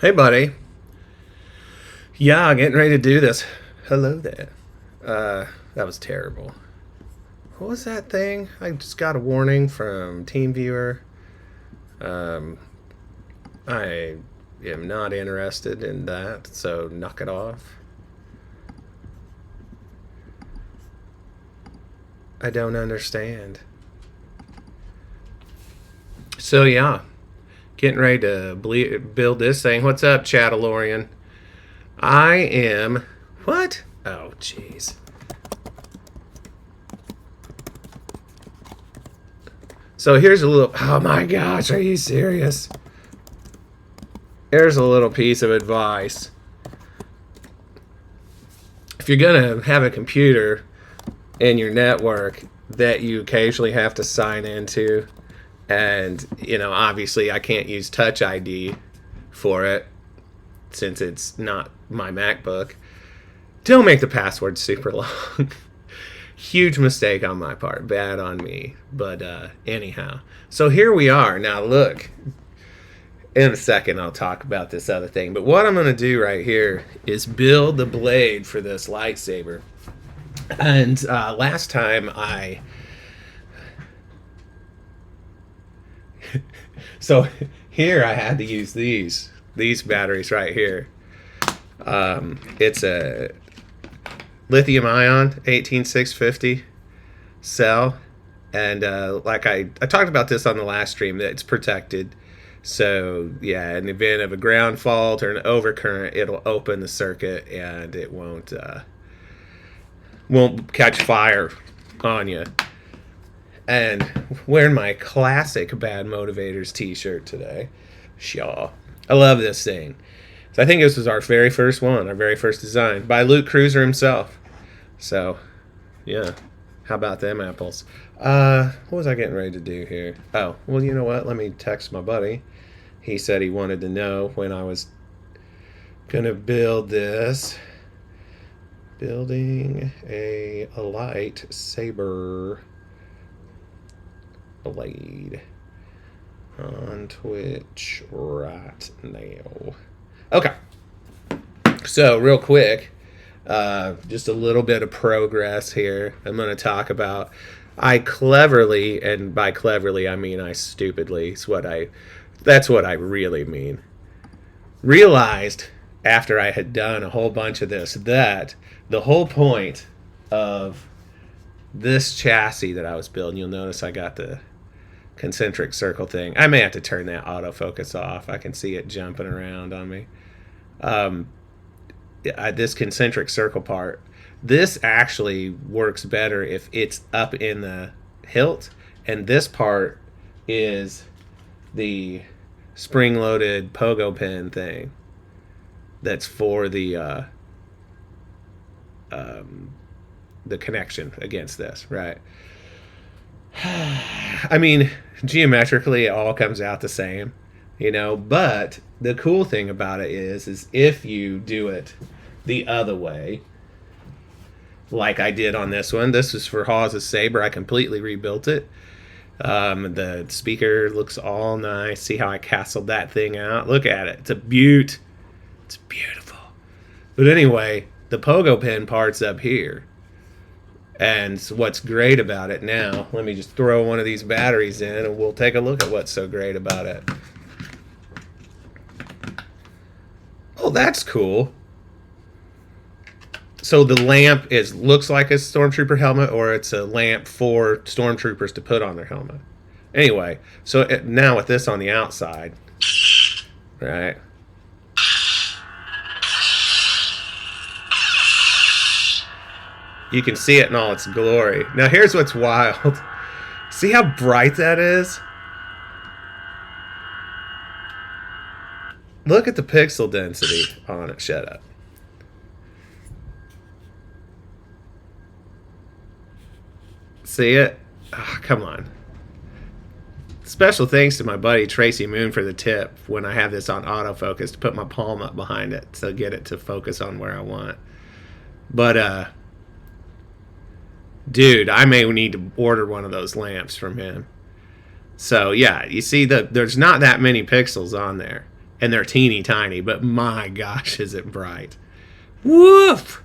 Hey, buddy. Yeah, getting ready to do this. Hello there. That was terrible. What was that thing? I just got a warning from TeamViewer. Um, I am not interested in that, so knock it off. I don't understand. So, yeah, getting ready to build this thing. What's up, Chattalorian? I am. What? Oh, jeez. So here's a little. Oh my gosh, are you serious? Here's a little piece of advice. If you're gonna have a computer in your network that you occasionally have to sign into, and obviously I can't use Touch ID for it since it's not my MacBook, don't make the password super long. Huge mistake on my part. Bad on me. But anyhow. So here we are. Now look. In a second I'll talk about this other thing. But what I'm going to do right here is build the blade for this lightsaber. And last time I... So here I had to use these batteries right here. It's a lithium ion 18650 cell, and like I talked about this on the last stream, that it's protected. So yeah, in the event of a ground fault or an overcurrent, it'll open the circuit and it won't catch fire on you. And wearing my classic Bad Motivators t-shirt today. Shaw. I love this thing. So I think this was our very first one, our very first design, by Luke Cruiser himself. So, yeah. How about them apples? What was I getting ready to do here? Oh, well, you know what? Let me text my buddy. He said he wanted to know when I was going to build this. Building a lightsaber blade on Twitch right now. Okay. So, real quick, just a little bit of progress here. I'm going to talk about. I cleverly, and by cleverly I mean I stupidly, that's what I really mean. Realized after I had done a whole bunch of this that the whole point of this chassis that I was building, you'll notice I got the concentric circle thing. I may have to turn that autofocus off. I can see it jumping around on me. This concentric circle part, this actually works better if it's up in the hilt, and this part is the spring-loaded pogo pin thing that's for the connection against this, right? I mean, geometrically it all comes out the same, but the cool thing about it is if you do it the other way, like I did on this one. This is for Hawes' saber. I completely rebuilt it. The speaker looks all nice. See how I castled that thing out? Look at it. It's a beaut. It's beautiful. But anyway, the pogo pin part's up here. And what's great about it now, let me just throw one of these batteries in and we'll take a look at what's so great about it. Oh, that's cool. So the lamp looks like a stormtrooper helmet, or it's a lamp for stormtroopers to put on their helmet. Anyway, so now with this on the outside, right? You can see it in all its glory. Now here's what's wild. See how bright that is? Look at the pixel density on it. Shut up. See it? Oh, come on. Special thanks to my buddy Tracy Moon for the tip when I have this on autofocus to put my palm up behind it to get it to focus on where I want. But, dude, I may need to order one of those lamps from him. So, yeah, you see, there's not that many pixels on there. And they're teeny tiny, but my gosh, is it bright. Woof!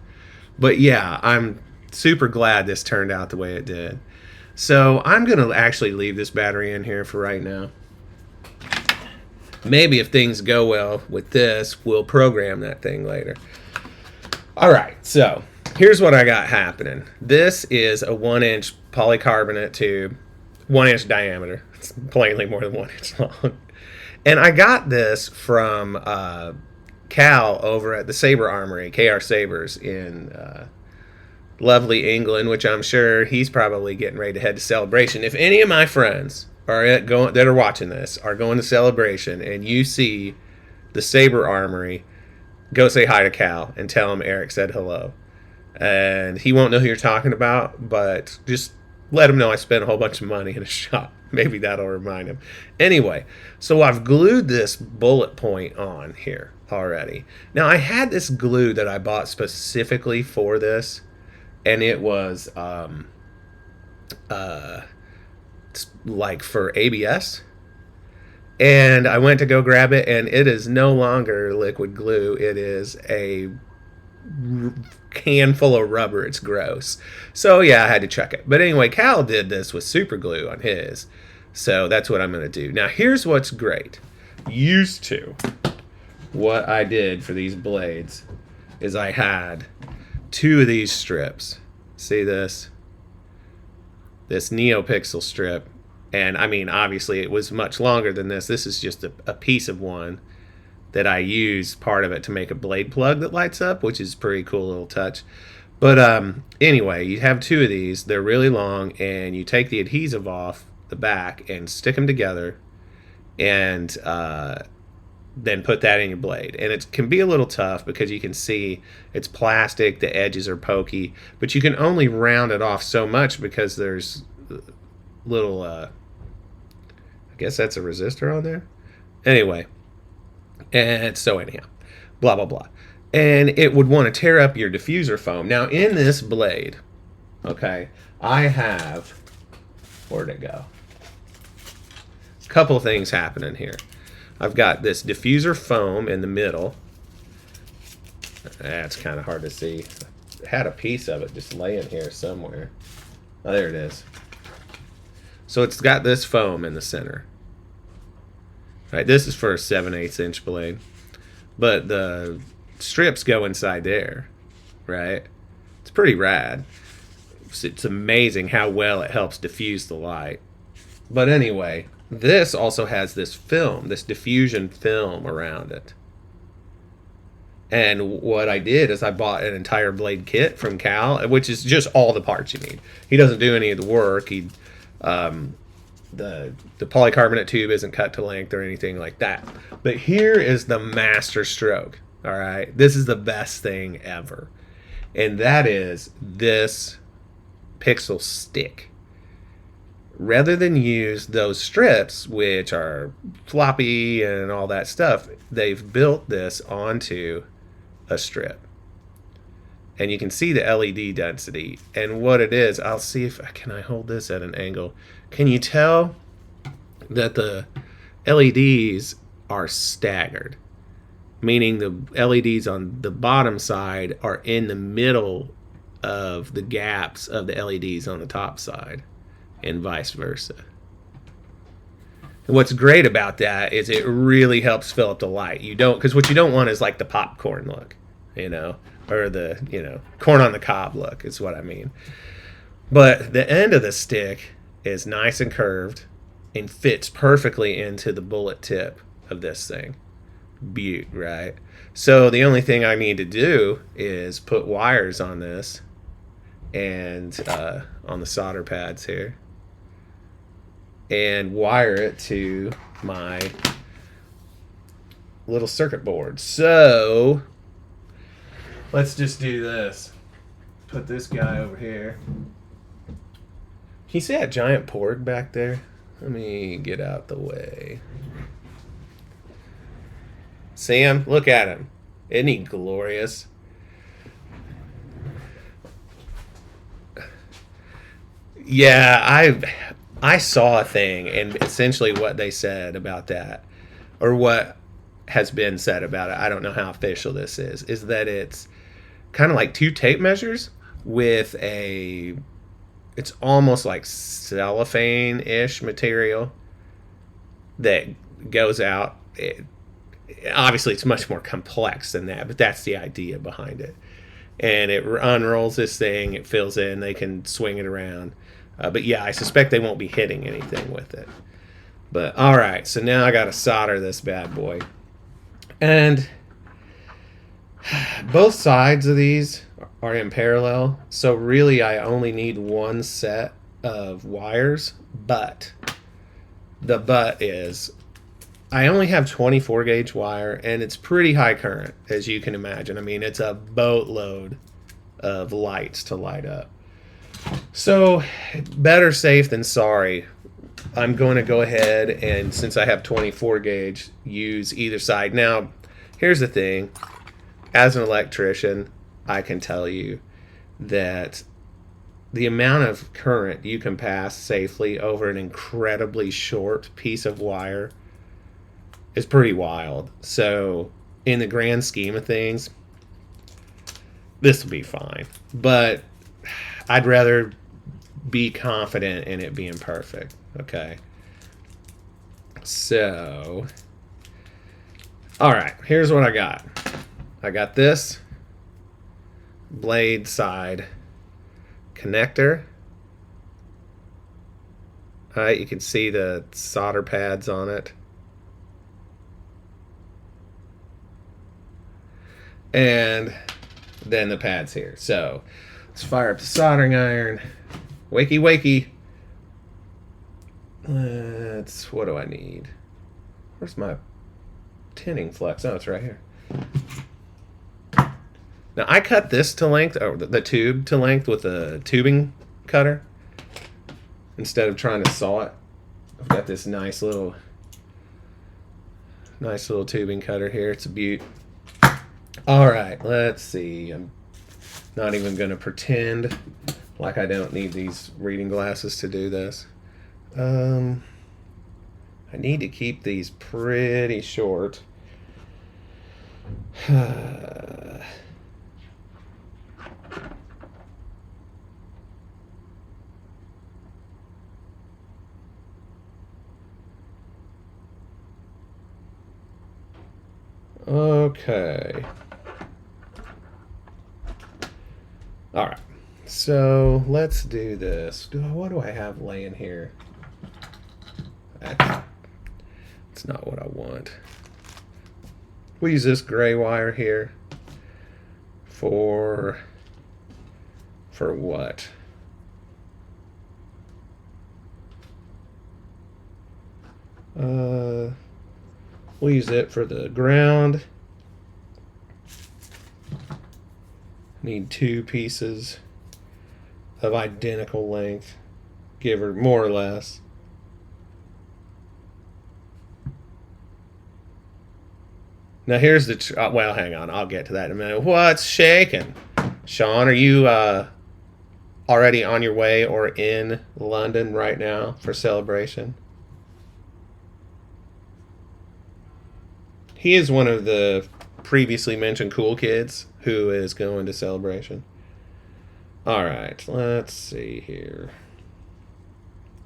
But, yeah, I'm super glad this turned out the way it did. So I'm going to actually leave this battery in here for right now. Maybe if things go well with this, we'll program that thing later. All right, so here's what I got happening. This is a 1-inch polycarbonate tube, 1-inch diameter. It's plainly more than 1 inch long. And I got this from Cal over at the Saber Armory, KR Sabers in lovely England, which I'm sure he's probably getting ready to head to Celebration. If any of my friends that are watching this are going to Celebration and you see the Saber Armory, go say hi to Cal and tell him Eric said hello. And he won't know who you're talking about, but just let him know I spent a whole bunch of money in a shop. Maybe that'll remind him. Anyway, so I've glued this bullet point on here already. Now, I had this glue that I bought specifically for this, and it was like for ABS. And I went to go grab it, and it is no longer liquid glue. It is a can full of rubber. It's gross. So, yeah, I had to check it. But anyway, Cal did this with super glue on his. So that's what I'm going to do. Now, here's what's great. Used to, what I did for these blades is I had 2 of these strips. See this? This NeoPixel strip. And, I mean, obviously it was much longer than this. This is just a piece of one that I use part of it to make a blade plug that lights up, which is a pretty cool little touch. But anyway, you have 2 of these. They're really long, and you take the adhesive off the back and stick them together, and then put that in your blade. And it can be a little tough because you can see it's plastic, the edges are pokey, but you can only round it off so much because there's little, I guess that's a resistor on there. Anyway, and so anyhow, blah, blah, blah. And it would want to tear up your diffuser foam. Now, in this blade, okay, I have, where'd it go? A couple things happening here. I've got this diffuser foam in the middle. That's kind of hard to see. I had a piece of it just laying here somewhere. Oh, there it is. So it's got this foam in the center. Right, this is for a 7/8 inch blade. But the strips go inside there, right? It's pretty rad. It's amazing how well it helps diffuse the light. But anyway, this also has this film, this diffusion film around it. And what I did is I bought an entire blade kit from Cal, which is just all the parts you need. He doesn't do any of the work. The polycarbonate tube isn't cut to length or anything like that. But here is the master stroke. All right, this is the best thing ever, and that is this pixel stick. Rather than use those strips, which are floppy and all that stuff, they've built this onto a strip. And you can see the LED density. And what it is, I'll see if can I hold this at an angle. Can you tell that the LEDs are staggered? Meaning the LEDs on the bottom side are in the middle of the gaps of the LEDs on the top side, and vice versa. And what's great about that is it really helps fill up the light. Because what you don't want is like the popcorn look, or the, corn on the cob look is what I mean. But the end of the stick is nice and curved and fits perfectly into the bullet tip of this thing. Beaut, right? So the only thing I need to do is put wires on this and on the solder pads here and wire it to my little circuit board. So let's just do this. Put this guy over here. Can you see that giant porg back there? Let me get out the way. Sam, look at him. Isn't he glorious? Yeah, I saw a thing, and essentially what they said about that, or what has been said about it, I don't know how official this is that it's kind of like two tape measures with a, it's almost like cellophane-ish material that goes out. Obviously, it's much more complex than that, but that's the idea behind it. And it unrolls this thing, it fills in, they can swing it around. But yeah, I suspect they won't be hitting anything with it. But all right, so now I got to solder this bad boy. And both sides of these are in parallel, so really I only need one set of wires, but the but is I only have 24 gauge wire, and it's pretty high current, as you can imagine. I mean, it's a boatload of lights to light up. So, better safe than sorry. I'm going to go ahead and, since I have 24 gauge, use either side. Now, here's the thing. As an electrician, I can tell you that the amount of current you can pass safely over an incredibly short piece of wire is pretty wild. So, in the grand scheme of things, this will be fine. But I'd rather be confident in it being perfect. Okay. So, alright, here's what I got. I got this blade side connector. Alright, you can see the solder pads on it. And then the pads here. So, let's fire up the soldering iron. Wakey, wakey. What do I need? Where's my tinning flux? Oh, it's right here. Now, I cut this to length, or the tube to length with a tubing cutter instead of trying to saw it. I've got this nice little tubing cutter here. It's a beaut. All right, let's see. I'm not even going to pretend like I don't need these reading glasses to do this. I need to keep these pretty short. Okay. All right. So let's do this. What do I have laying here? That's not what I want. We'll use this gray wire here for what? We'll use it for the ground. Need two pieces of identical length, give or more or less. Now here's the well, hang on, I'll get to that in a minute. What's shaking? Sean, are you already on your way or in London right now for Celebration? He is one of the previously mentioned cool kids who is going to Celebration. All right, let's see here.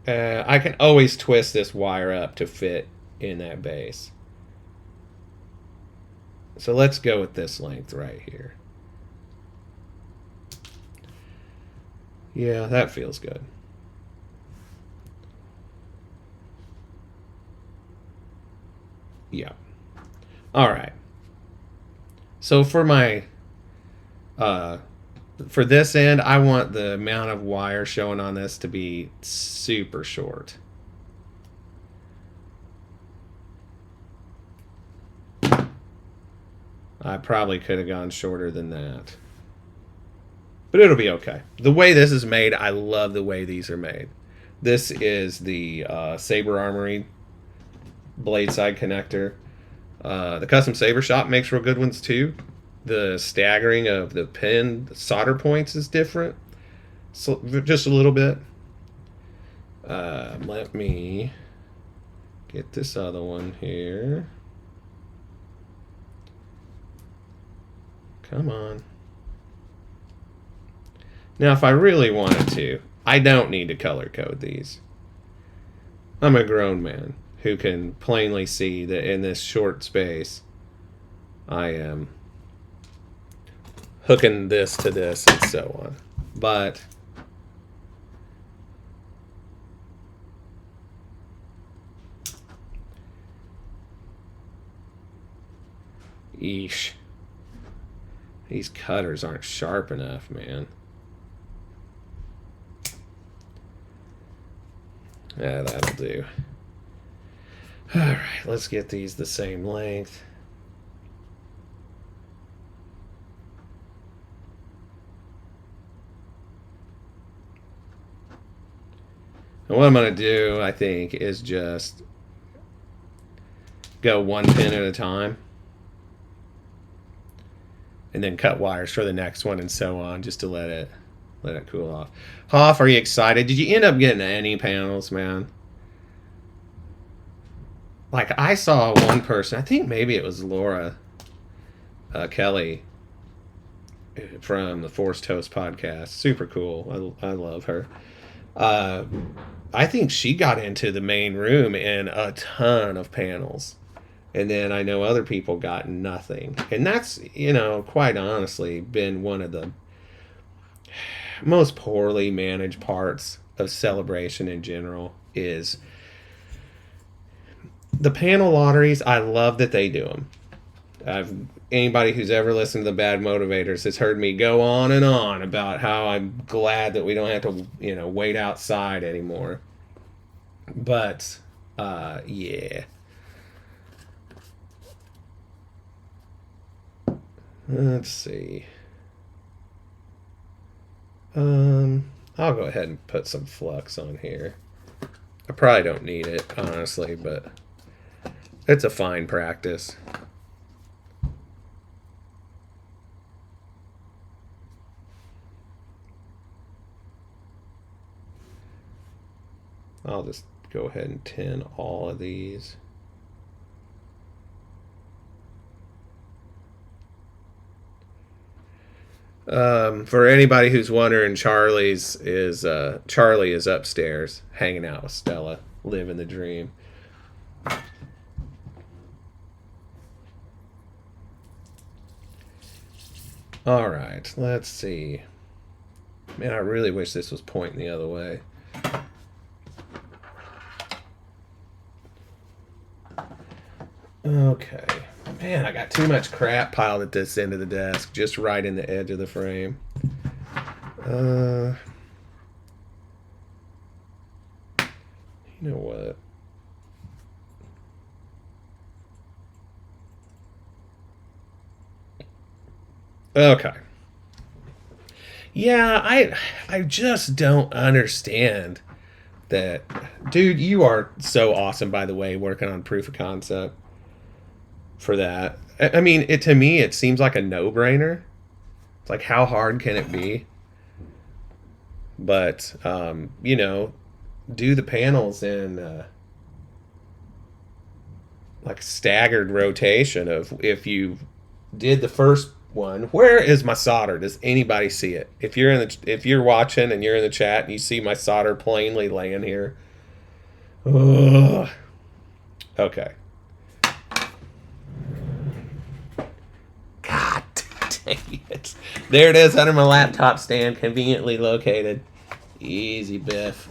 I can always twist this wire up to fit in that base. So let's go with this length right here. Yeah, that feels good. Yeah. All right. So for my for this end, I want the amount of wire showing on this to be super short. I probably could have gone shorter than that. But it'll be okay. The way this is made, I love the way these are made. This is the Saber Armory blade side connector. The custom saber shop makes real good ones too. The staggering of the pin solder points is different, so just a little bit. Let me get this other one here. Come on. Now, if I really wanted to, I don't need to color code these. I'm a grown man who can plainly see that in this short space, I am hooking this to this and so on. But eesh. These cutters aren't sharp enough, man. Yeah, that'll do. Alright, let's get these the same length. And what I'm going to do, I think, is just go one pin at a time. And then cut wires for the next one and so on, just to let it cool off. Hoff, are you excited? Did you end up getting any panels, man? Like, I saw one person, I think maybe it was Laura Kelly from the Forced Toast podcast. Super cool. I love her. I think she got into the main room in a ton of panels. And then I know other people got nothing. And that's, quite honestly, been one of the most poorly managed parts of Celebration in general is the panel lotteries. I love that they do them. Anybody who's ever listened to the Bad Motivators has heard me go on and on about how I'm glad that we don't have to, wait outside anymore. But, yeah. Let's see. I'll go ahead and put some flux on here. I probably don't need it, honestly, but it's a fine practice. I'll just go ahead and tin all of these. For anybody who's wondering, Charlie is upstairs hanging out with Stella, living the dream. All right, let's see. Man, I really wish this was pointing the other way. Okay. Man, I got too much crap piled at this end of the desk, just right in the edge of the frame. You know what? Okay. Yeah, I just don't understand that. Dude, you are so awesome, by the way, working on proof of concept for that. I mean, to me, it seems like a no-brainer. It's like, how hard can it be? But, do the panels in like staggered rotation of if you did the first one. Where is my solder? Does anybody see it? If you're watching and you're in the chat and you see my solder plainly laying here. Ugh. Okay. God dang it. There it is under my laptop stand, conveniently located. Easy, Biff.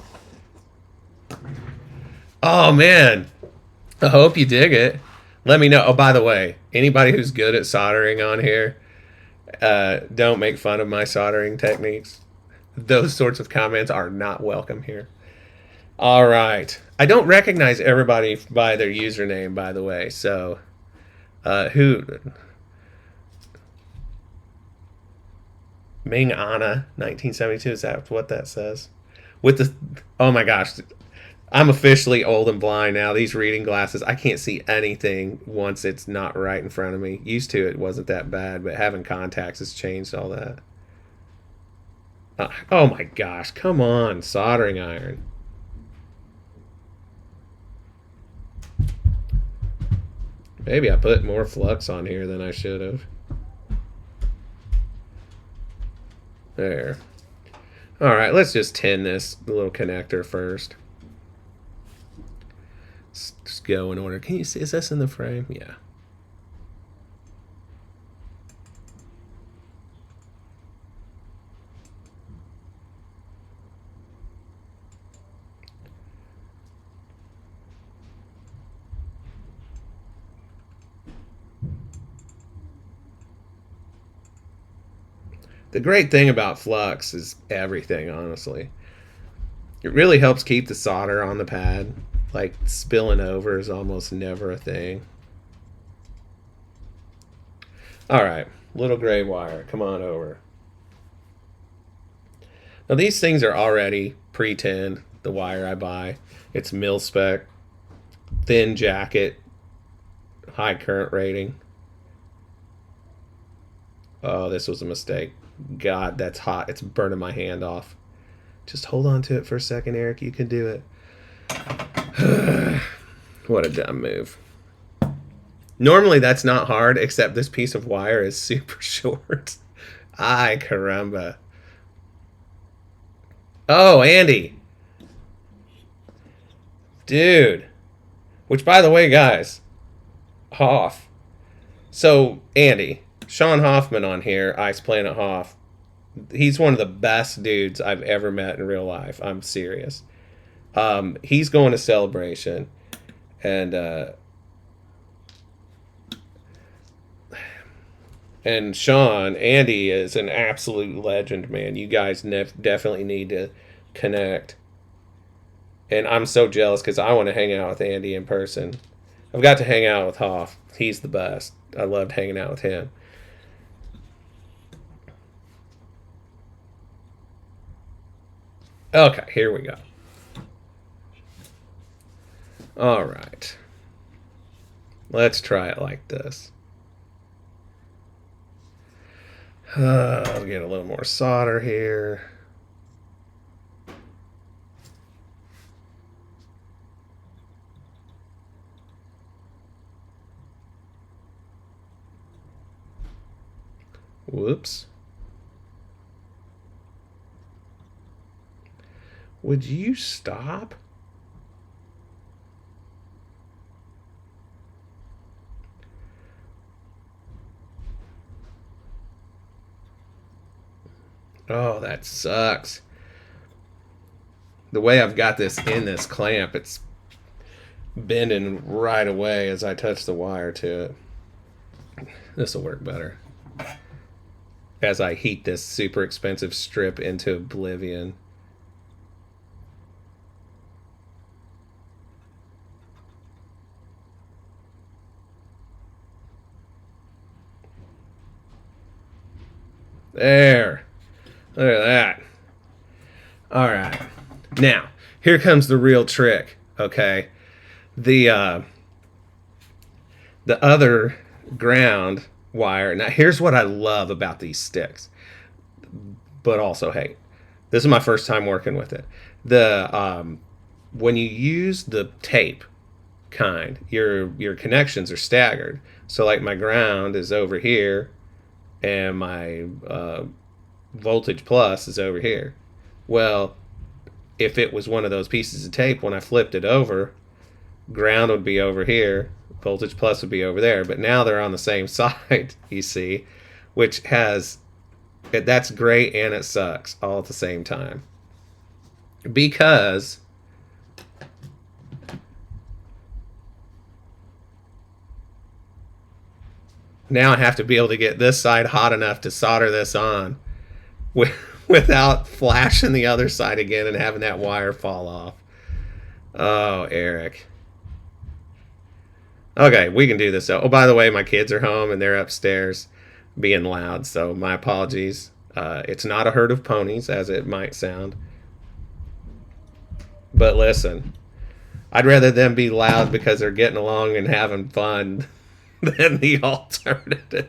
Oh, man. I hope you dig it. Let me know. Oh, by the way, anybody who's good at soldering on here, don't make fun of my soldering techniques. Those sorts of comments are not welcome here. All right. I don't recognize everybody by their username, by the way. So, who... Ming Anna, 1972, is that what that says? with the, oh my gosh, I'm officially old and blind now. These reading glasses, I can't see anything once it's not right in front of me. Used to, it wasn't that bad, but having contacts has changed all that. Oh my gosh, come on, soldering iron. Maybe I put more flux on here than I should have. There. Alright, let's just tin this little connector first. Let's just go in order. Can you see? Is this in the frame? Yeah. The great thing about flux is everything, honestly. It really helps keep the solder on the pad. Like, spilling over is almost never a thing. Alright, little gray wire, come on over. Now these things are already pre-tinned, the wire I buy. It's mil-spec, thin jacket, high current rating. Oh, this was a mistake. God, that's hot. It's burning my hand off. Just hold on to it for a second, Eric. You can do it. What a dumb move. Normally that's not hard, except this piece of wire is super short. Ay, caramba. Oh, Andy. Dude. Which, by the way, guys, Hoff. So, Andy, Sean Hoffman on here, Ice Planet Hoff. He's one of the best dudes I've ever met in real life. I'm serious. He's going to Celebration, and Sean, Andy is an absolute legend, man. You guys definitely need to connect. And I'm so jealous because I want to hang out with Andy in person. I've got to hang out with Hoff. He's the best. I loved hanging out with him. Okay, here we go. All right. Let's try it like this. I'll get a little more solder here. Whoops. Would you stop? Oh, that sucks. The way I've got this in this clamp, it's bending right away as I touch the wire to it. This will work better. As I heat this super expensive strip into oblivion. There. Look at that. All right. Now, here comes the real trick, okay? The other ground wire. Now, here's what I love about these sticks, but also hate. This is my first time working with it. When you use the tape kind, your connections are staggered. So, like, my ground is over here, and my voltage plus is over here. Well, if it was one of those pieces of tape, when I flipped it over, ground would be over here, voltage plus would be over there. But now they're on the same side, you see, which has, that's great and it sucks all at the same time. Because now I have to be able to get this side hot enough to solder this on without flashing the other side again and having that wire fall off. Oh, Eric. Okay, we can do this. Oh, by the way, my kids are home and they're upstairs being loud, so my apologies. It's not a herd of ponies, as it might sound. But listen, I'd rather them be loud because they're getting along and having fun than the alternative.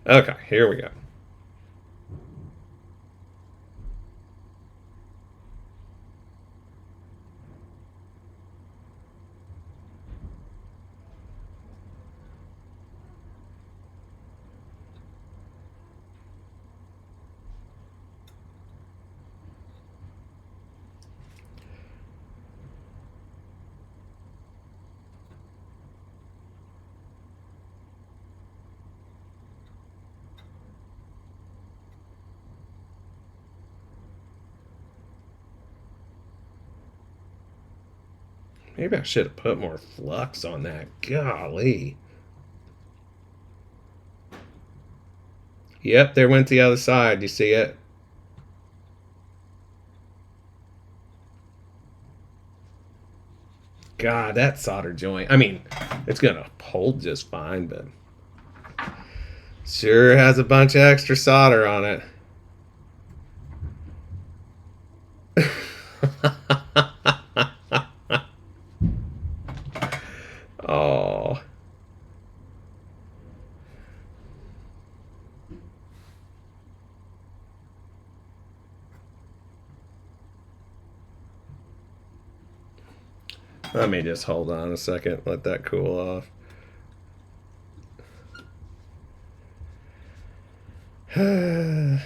Okay, here we go. Maybe I should have put more flux on that. Golly. Yep, there went the other side. You see it? God, that solder joint. I mean, it's going to hold just fine, but sure has a bunch of extra solder on it. Oh. Let me just hold on a second. Let that cool off. The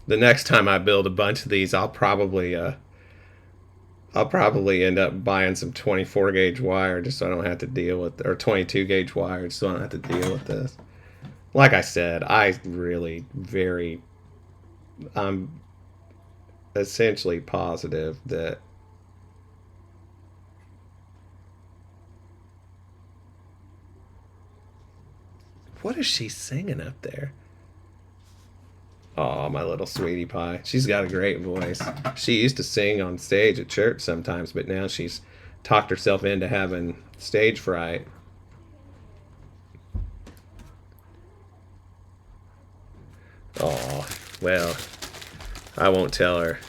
next time I build a bunch of these, I'll probably end up buying some 24 gauge wire just so I don't have to deal with, or 22 gauge wire just so I don't have to deal with this. Like I said, I'm essentially positive that what is she singing up there? Oh, my little sweetie pie. She's got a great voice. She used to sing on stage at church sometimes, but now she's talked herself into having stage fright. Oh, well, I won't tell her.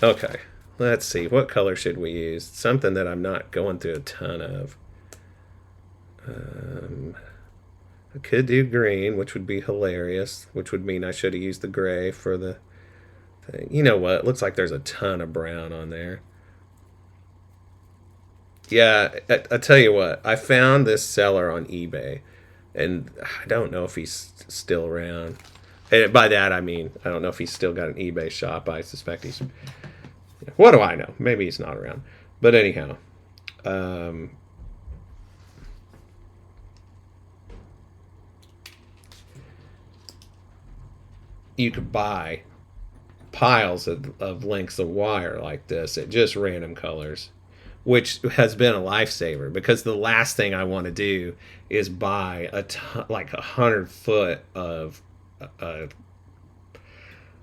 Okay. Let's see. What color should we use? Something that I'm not going through a ton of. I could do green, which would be hilarious, which would mean I should have used the gray for the thing. You know what? It looks like there's a ton of brown on there. Yeah, I tell you what. I found this seller on eBay, and I don't know if he's still around. And by that, I mean, I don't know if he's still got an eBay shop. I suspect he's. What do I know? Maybe he's not around. But anyhow, you could buy piles of lengths of wire like this at just random colors, which has been a lifesaver because the last thing I want to do is buy like 100 foot of a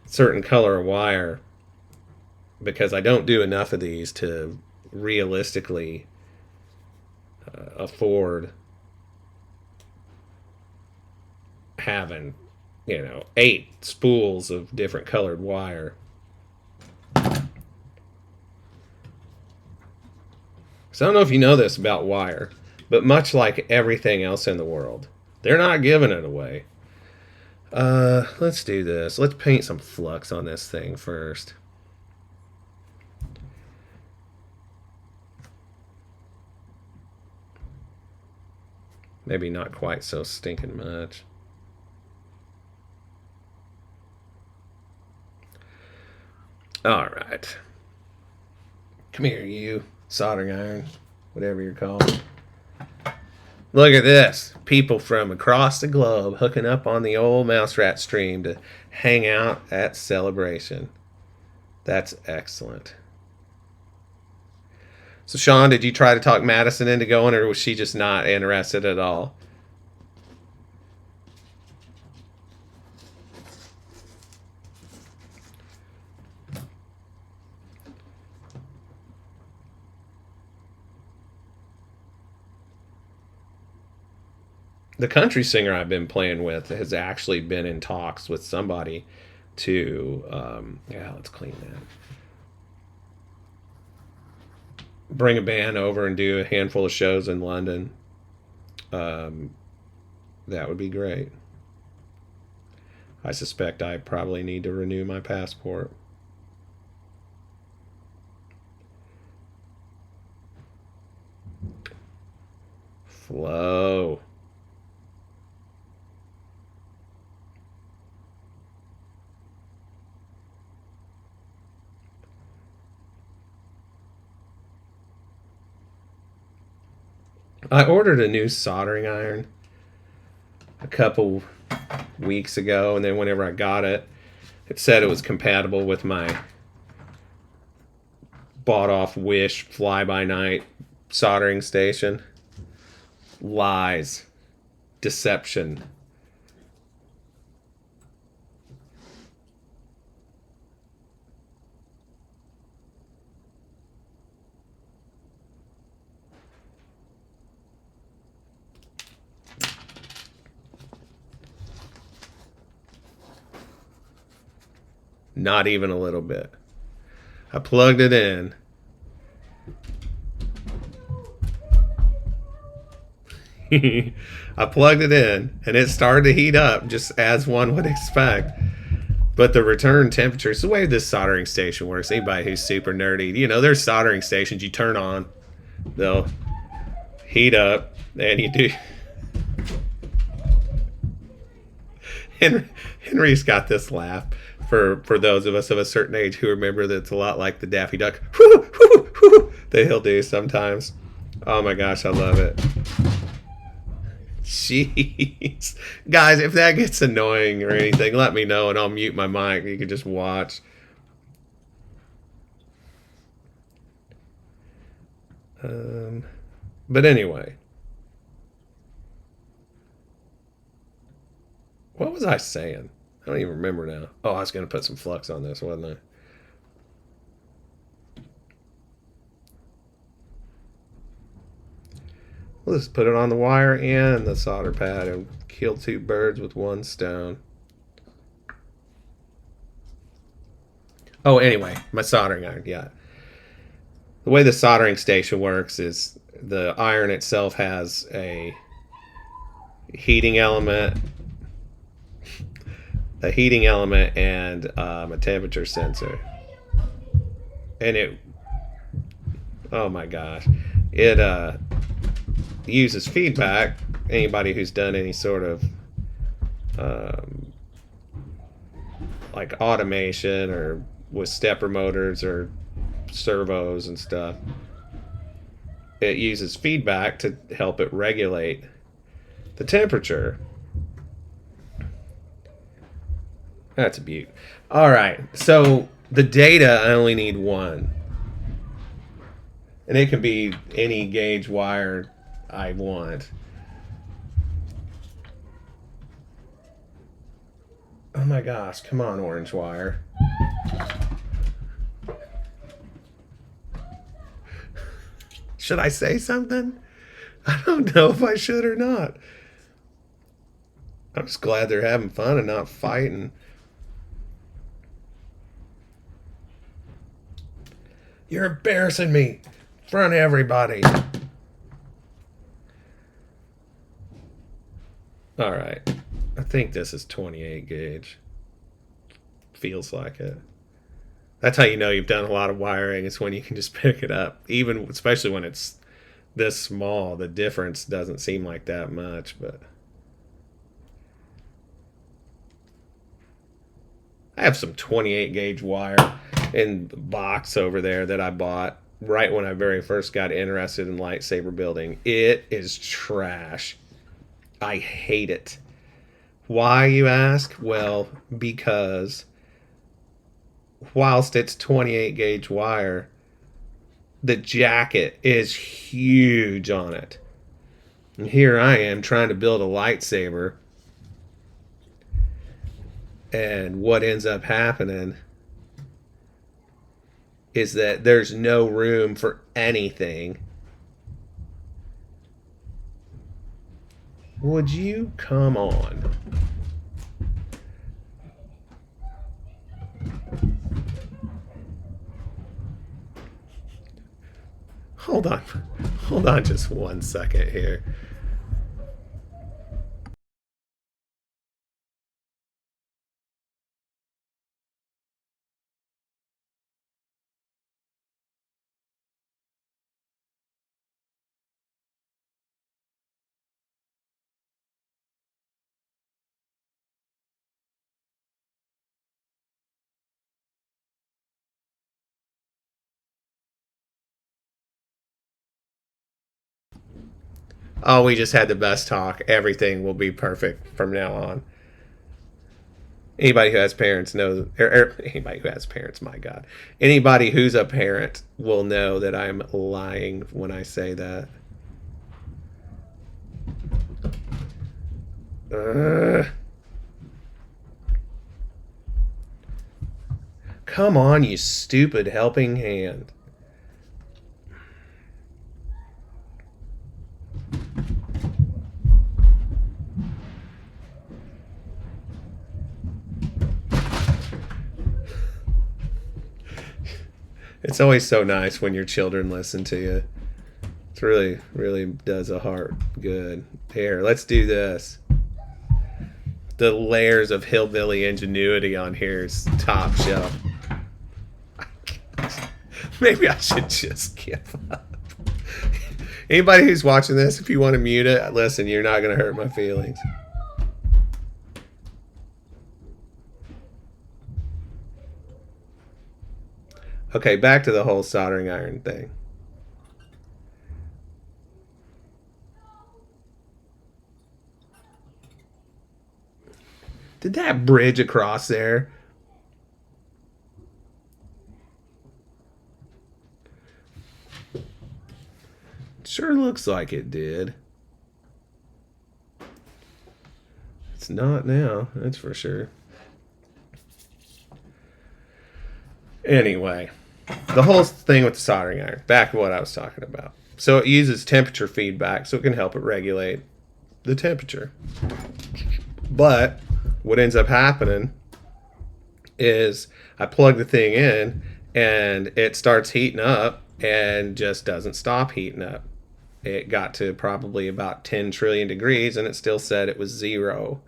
certain color of wire because I don't do enough of these to realistically afford having 8 spools of different colored wire. So I don't know if you know this about wire, but much like everything else in the world, they're not giving it away. Let's do this. Let's paint some flux on this thing first. Maybe not quite so stinking much. All right. Come here, you soldering iron, whatever you're called. Look at this. People from across the globe hooking up on the old Mouse Rat stream to hang out at Celebration. That's excellent. So, Sean, did you try to talk Madison into going, or was she just not interested at all? the country singer I've been playing with has actually been in talks with somebody to, yeah, let's clean that. Bring a band over and do a handful of shows in London. That would be great. I suspect I probably need to renew my passport. Flow. I ordered a new soldering iron a couple weeks ago, and then whenever I got it, it said it was compatible with my bought off Wish fly by night soldering station. Lies. Deception. Not even a little bit. I plugged it in. I plugged it in and it started to heat up just as one would expect. But the return temperature is the way this soldering station works. Anybody who's super nerdy, you know, there's soldering stations you turn on, they'll heat up, and you do. Henry's got this laugh for those of us of a certain age who remember that it's a lot like the Daffy Duck that he'll do sometimes. Oh my gosh, I love it. Jeez. Guys, if that gets annoying or anything, let me know and I'll mute my mic. You can just watch. But anyway. What was I saying? I don't even remember now. Oh, I was going to put some flux on this, wasn't I? We'll just put it on the wire and the solder pad and kill two birds with one stone. Oh, anyway, my soldering iron, yeah. The way the soldering station works is the iron itself has a heating element, and a temperature sensor. And it, oh my gosh, it uses feedback. Anybody who's done any sort of like automation or with stepper motors or servos and stuff, it uses feedback to help it regulate the temperature. That's a beaut. All right, so the data, I only need one. And it can be any gauge wire I want. Oh my gosh, come on, orange wire. Should I say something? I don't know if I should or not. I'm just glad they're having fun and not fighting. You're embarrassing me in front of everybody. All right. I think this is 28 gauge. Feels like it. That's how you know you've done a lot of wiring. It's when you can just pick it up. Even, especially when it's this small, the difference doesn't seem like that much, but I have some 28 gauge wire in the box over there that I bought right when I very first got interested in lightsaber building. It is trash. I hate it. Why, you ask? Well, because whilst it's 28 gauge wire, the jacket is huge on it. And here I am trying to build a lightsaber. And what ends up happening is that there's no room for anything. Would you come on? Hold on. Hold on just 1 second here. Oh, we just had the best talk. Everything will be perfect from now on. Anybody who has parents knows, anybody who has parents, my God. Anybody who's a parent will know that I'm lying when I say that. Come on, you stupid helping hand. It's always so nice when your children listen to you. It's really, really does a heart good. Here, let's do this. The layers of hillbilly ingenuity on here is top shelf. Maybe I should just give up. Anybody who's watching this, if you want to mute it, listen, you're not going to hurt my feelings. Okay, back to the whole soldering iron thing. Did that bridge across there? Sure looks like it did. It's not now, that's for sure. Anyway, the whole thing with the soldering iron, back to what I was talking about. So it uses temperature feedback so it can help it regulate the temperature. But what ends up happening is I plug the thing in and it starts heating up and just doesn't stop heating up. It got to probably about 10 trillion degrees and it still said it was 0.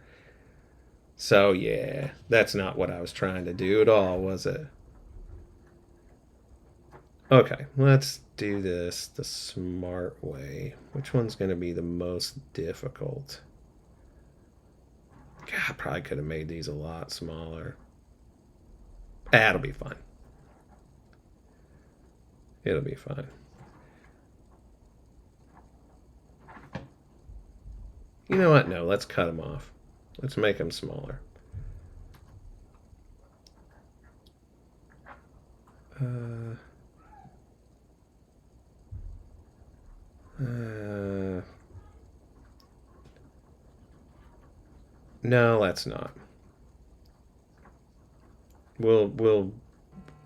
So yeah, that's not what I was trying to do at all, was it? Okay, let's do this the smart way. Which one's going to be the most difficult? God, I probably could have made these a lot smaller. It'll be fine. It'll be fine. You know what? No, let's cut them off. Let's make them smaller. No, let's not. We'll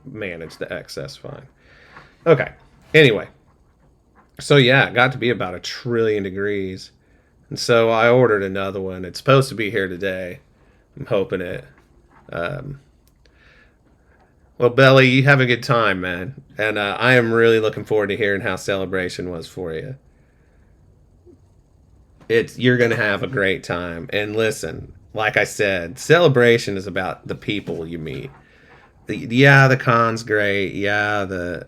manage the excess fine. Okay. Anyway, so yeah, it got to be about 1 trillion degrees, and so I ordered another one. It's supposed to be here today. I'm hoping it. Well, Belly, you have a good time, man, and I am really looking forward to hearing how Celebration was for you. You're gonna have a great time. And listen, like I said, Celebration is about the people you meet. Yeah, the con's great. Yeah, the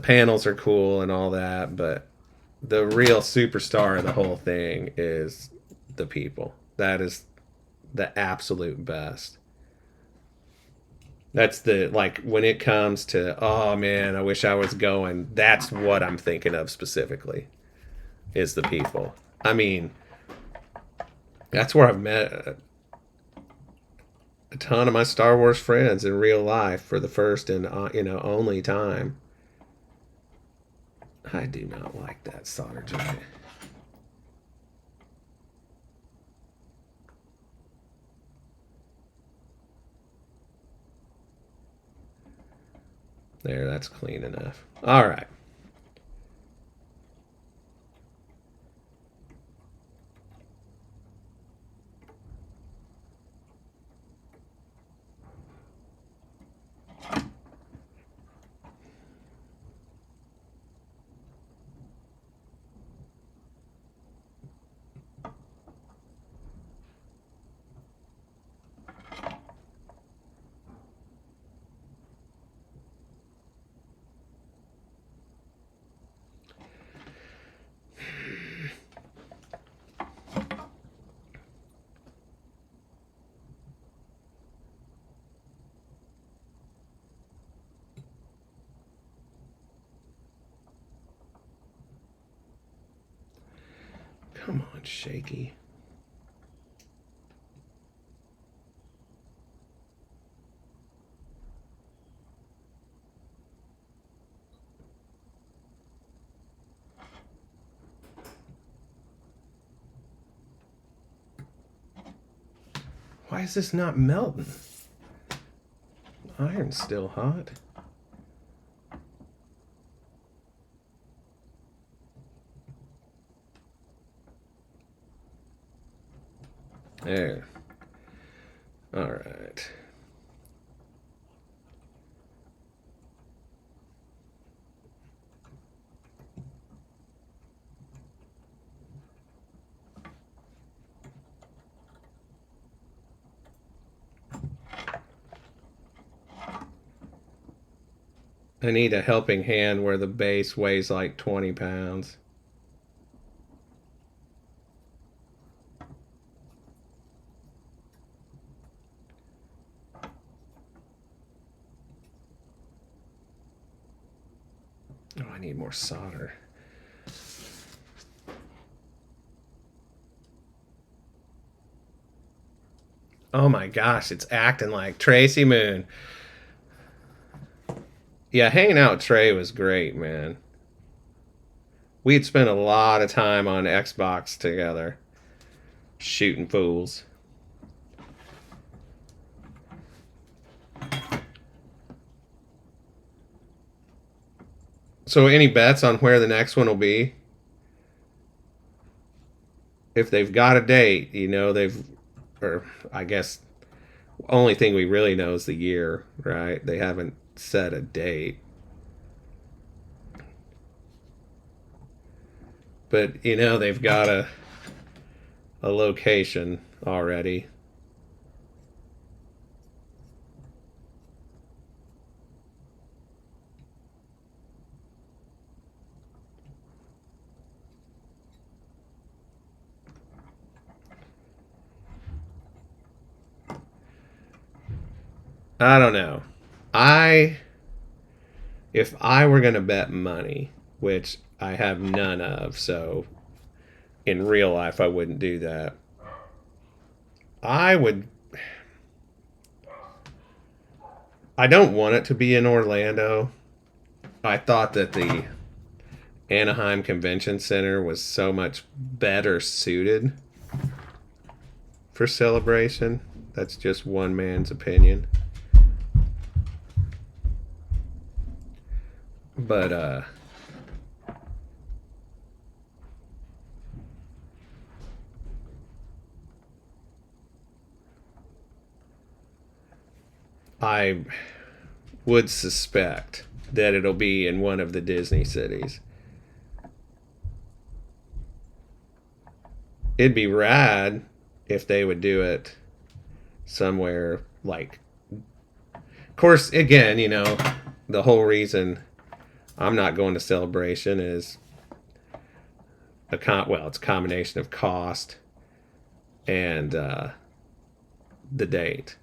panels are cool and all that, but the real superstar of the whole thing is the people. That is the absolute best. That's the, like, when it comes to, oh man, I wish I was going, that's what I'm thinking of specifically, is the people. I mean, that's where I've met a ton of my Star Wars friends in real life for the first and only time. I do not like that solder joint. There, that's clean enough. All right. Come on, shaky. Why is this not melting? Iron's still hot. There. All right. I need a helping hand where the base weighs like 20 pounds. Oh, I need more solder. Oh my gosh, it's acting like Tracy Moon. Yeah, hanging out with Trey was great, man. We'd spent a lot of time on Xbox together, shooting fools. So, any bets on where the next one will be? If they've got a date, you know, or I guess, only thing we really know is the year, right? They haven't set a date. But, you know, they've got a location already. I don't know. I If I were going to bet money, which I have none of, so in real life I wouldn't do that. I would. I don't want it to be in Orlando. I thought that the Anaheim Convention Center was so much better suited for Celebration. That's just one man's opinion. But I would suspect that it'll be in one of the Disney cities. It'd be rad if they would do it somewhere like. Of course, again, you know, the whole reason I'm not going to Celebration is it's a combination of cost and the date.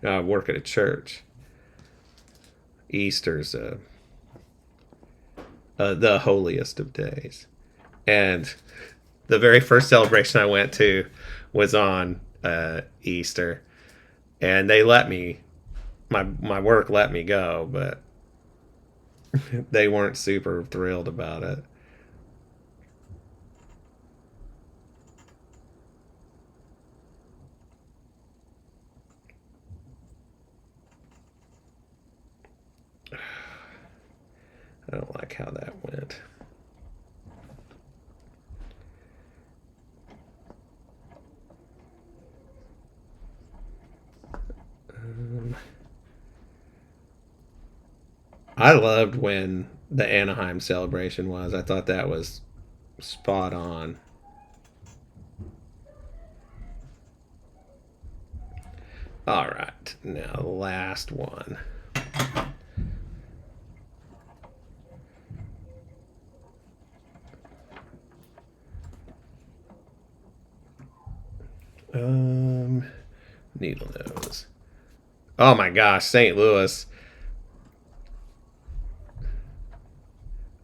I work at a church. Easter's the holiest of days, and the very first celebration I went to was on Easter, and they let me. My work let me go, but they weren't super thrilled about it. I don't like how that went. I loved when the Anaheim celebration was. I thought that was spot on. All right, now the last one. Needle nose. Oh my gosh, St. Louis.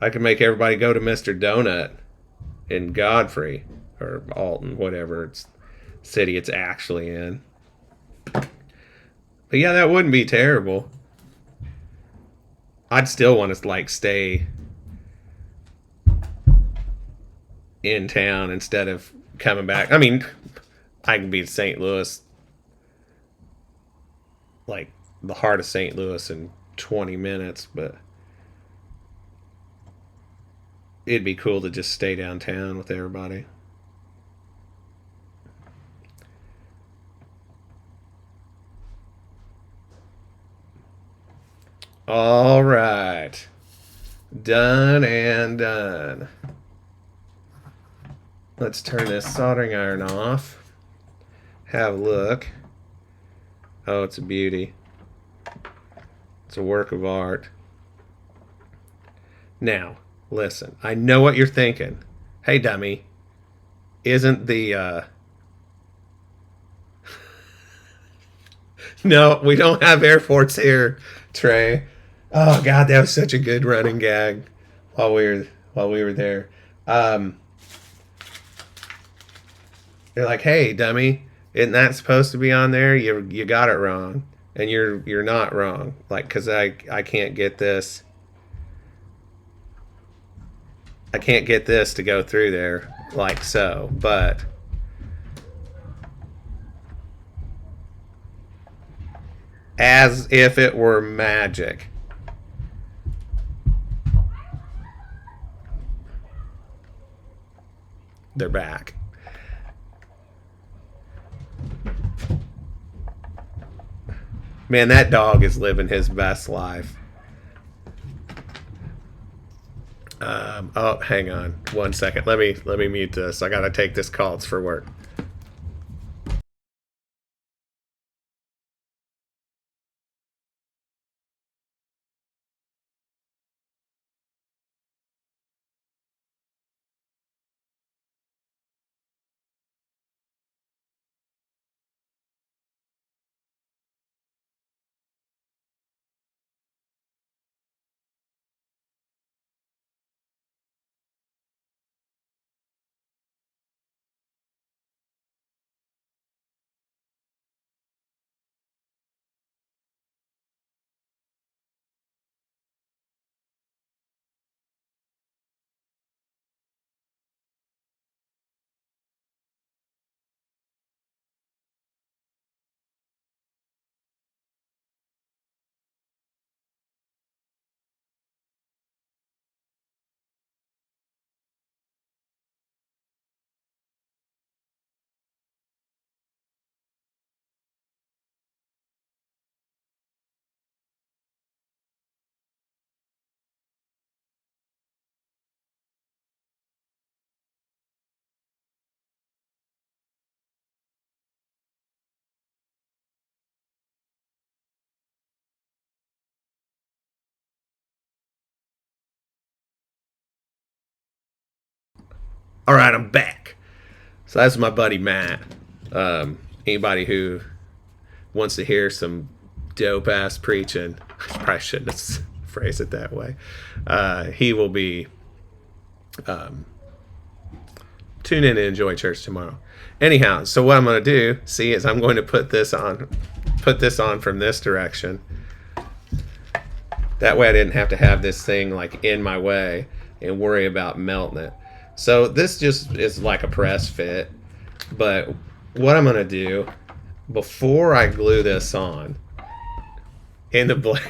I could make everybody go to Mr. Donut in Godfrey. or Alton, whatever city it's actually in. But yeah, that wouldn't be terrible. I'd still want to like stay in town instead of coming back. I mean, I can be in St. Louis, like the heart of St. Louis, in 20 minutes, but it'd be cool to just stay downtown with everybody. All right. Done and done. Let's turn this soldering iron off. Have a look. Oh, it's a beauty. It's a work of art. Now, listen. I know what you're thinking. Hey, dummy. Isn't the... No, we don't have Air Force here, Trey. Oh God, that was such a good running gag while we were there. They're like, "Hey, dummy, isn't that supposed to be on there? You got it wrong, and you're not wrong. Like, cause I can't get this. I can't get this to go through there like so, but." As if it were magic. They're back. Man, that dog is living his best life. Oh, hang on 1 second. Let me mute this. I gotta take this call. It's for work. All right, I'm back. So that's my buddy Matt. Anybody who wants to hear some dope ass preaching, I probably shouldn't have phrased it that way. He will be tune in and enjoy church tomorrow. Anyhow, so what I'm going to do, see, is I'm going to put this on from this direction. That way I didn't have to have this thing like in my way and worry about melting it. So this just is like a press fit. But what I'm going to do, before I glue this on in the blade,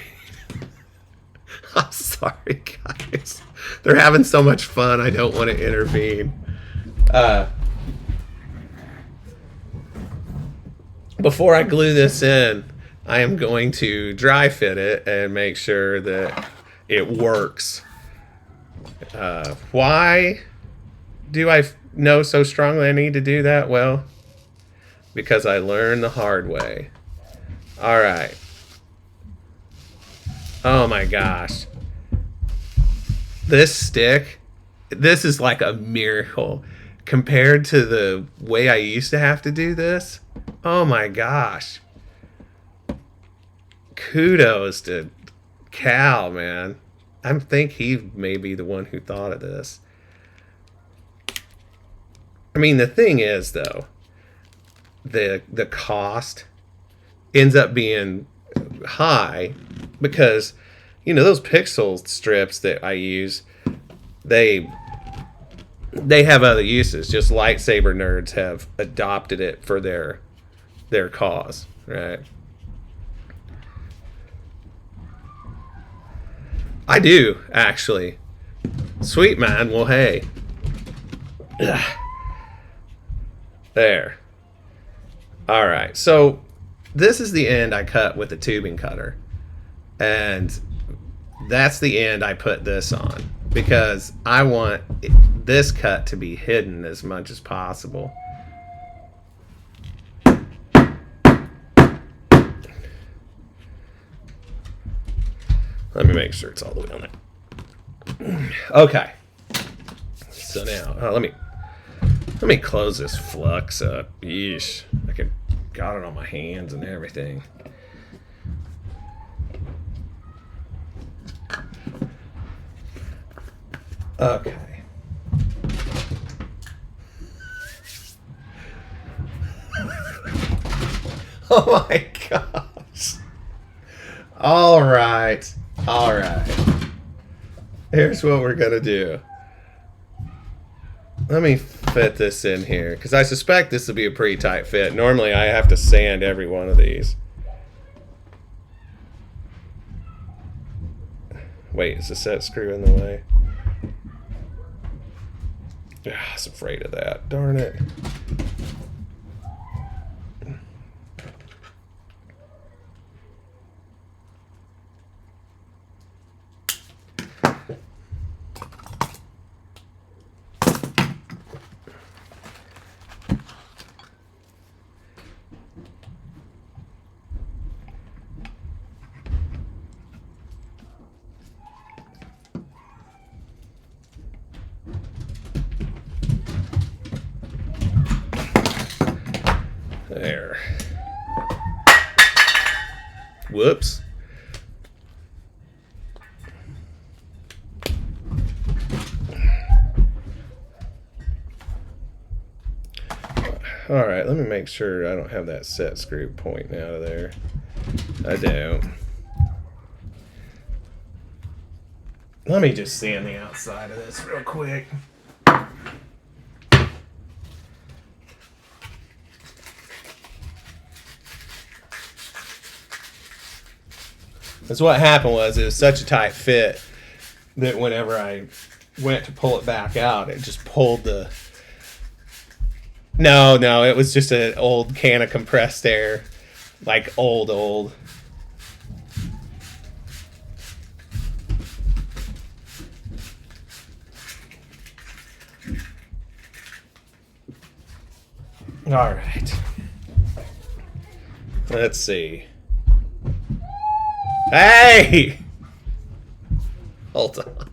I'm sorry guys, they're having so much fun, I don't want to intervene. Before I glue this in, I am going to dry fit it and make sure that it works. Why do I know so strongly I need to do that? Well, because I learned the hard way. All right. Oh my gosh. This stick, this is like a miracle compared to the way I used to have to do this. Oh my gosh. Kudos to Cal, man. I think he may be the one who thought of this. I mean, the thing is, though, the cost ends up being high because, those pixel strips that I use, they have other uses. Just lightsaber nerds have adopted it for their cause, right? I do, actually. Sweet, man. Well, hey. Ugh. There. All right. So this is the end I cut with the tubing cutter. And that's the end I put this on. Because I want this cut to be hidden as much as possible. Let me make sure it's all the way on there. Okay. So now, let me close this flux up. Yeesh. I got it on my hands and everything. Okay. Oh my gosh. All right. Here's what we're gonna do. Let me fit this in here, because I suspect this will be a pretty tight fit. Normally I have to sand every one of these. Wait, is the set screw in the way? I was afraid of that. Darn it. There. Whoops. All right, let me make sure I don't have that set screw pointing out of there. I don't. Let me just sand the outside of this real quick. That's what happened. It was such a tight fit that whenever I went to pull it back out, it just pulled the... No, it was just an old can of compressed air. Like old. All right. Let's see. Hey! Hold on.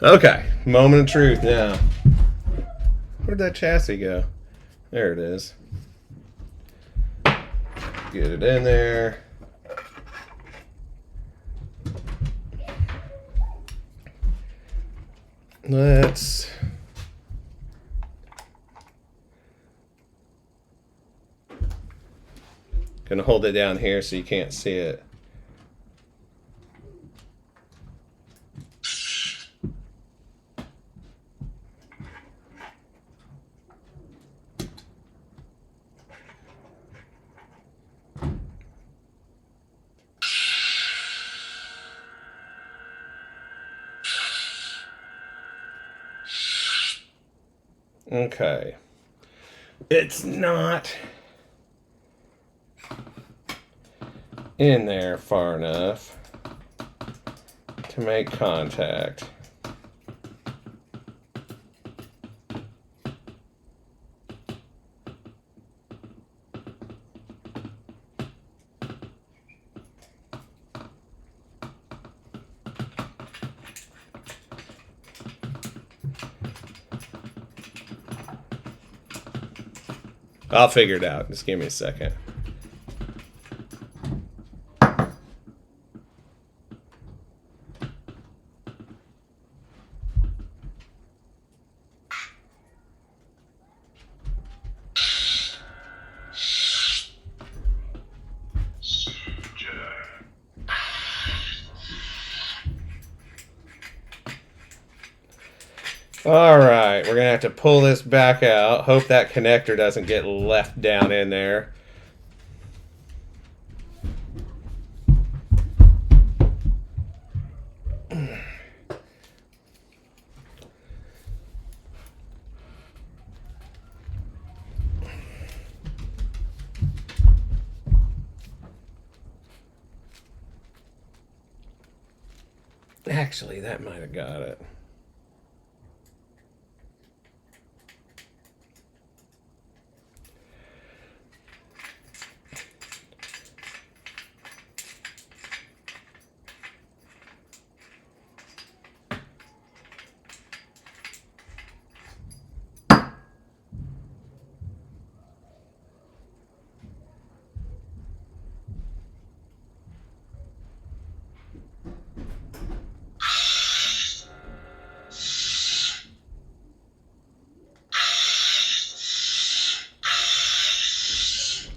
Okay, moment of truth now. Where'd that chassis go? There it is. Get it in there. Let's... Gonna hold it down here so you can't see it. Okay. It's not in there far enough to make contact. I'll figure it out. Just give me a second. Alright, we're going to have to pull this back out. Hope that connector doesn't get left down in there. Actually, that might have got it.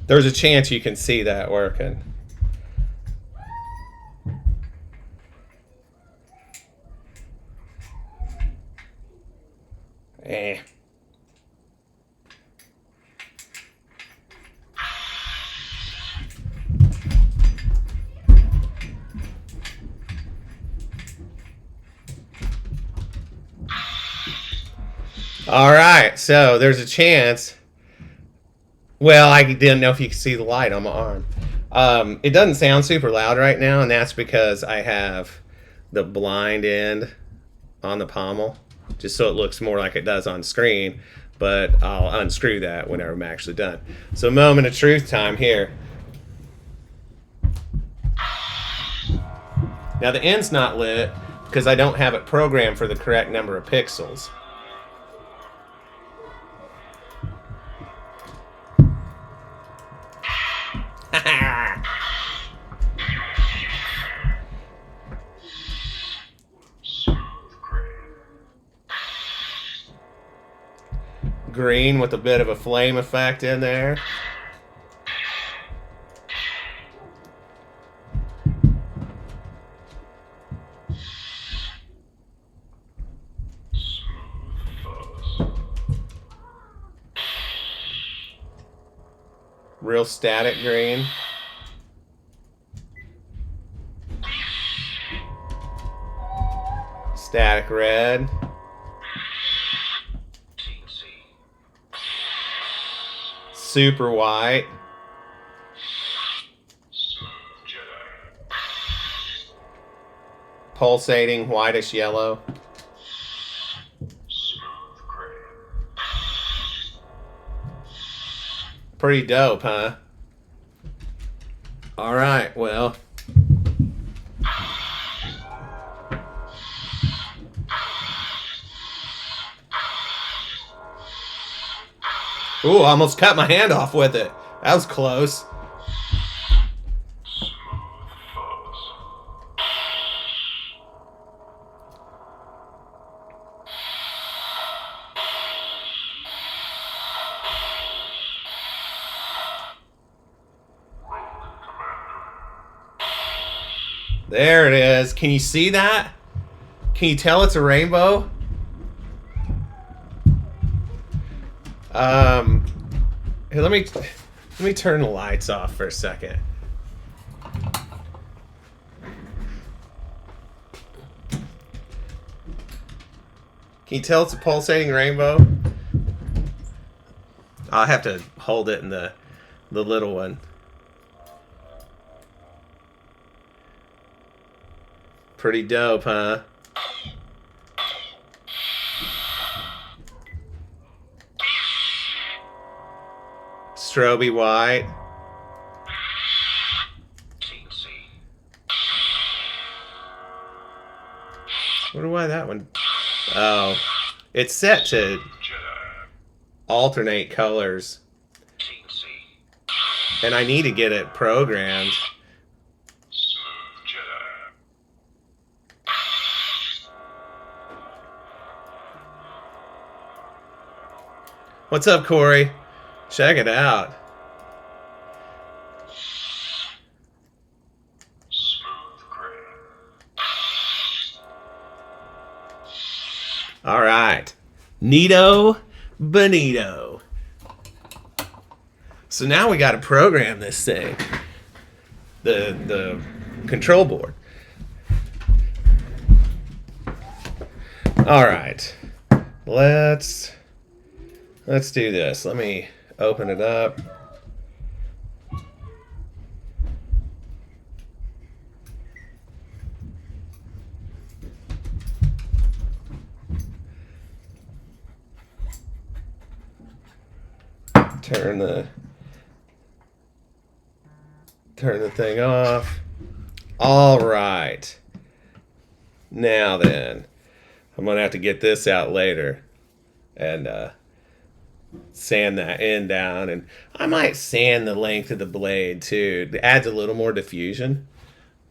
There's a chance you can see that working. All right, so there's a chance. Well, I didn't know if you could see the light on my arm. It doesn't sound super loud right now, and that's because I have the blind end on the pommel, just so it looks more like it does on screen, but I'll unscrew that whenever I'm actually done. So moment of truth time here. Now the end's not lit because I don't have it programmed for the correct number of pixels. Green with a bit of a flame effect in there. Real static green. Static red. Super white. Pulsating whitish yellow. Pretty dope, huh? All right, well. Ooh, almost cut my hand off with it. That was close. There it is. Can you see that? Can you tell it's a rainbow? Here, let me turn the lights off for a second. Can you tell it's a pulsating rainbow? I'll have to hold it in the little one. Pretty dope, huh? Stroby white. I wonder why that one. Oh, it's set to alternate colors. And I need to get it programmed. Smooth Jedi. What's up, Corey? Check it out. Smooth gray. All right. Neato Bonito. So now we got to program this thing. The control board. All right. Let's do this. Let me open it up. Turn the thing off. All right. Now then, I'm going to have to get this out later and sand that end down. And I might sand the length of the blade too. It adds a little more diffusion.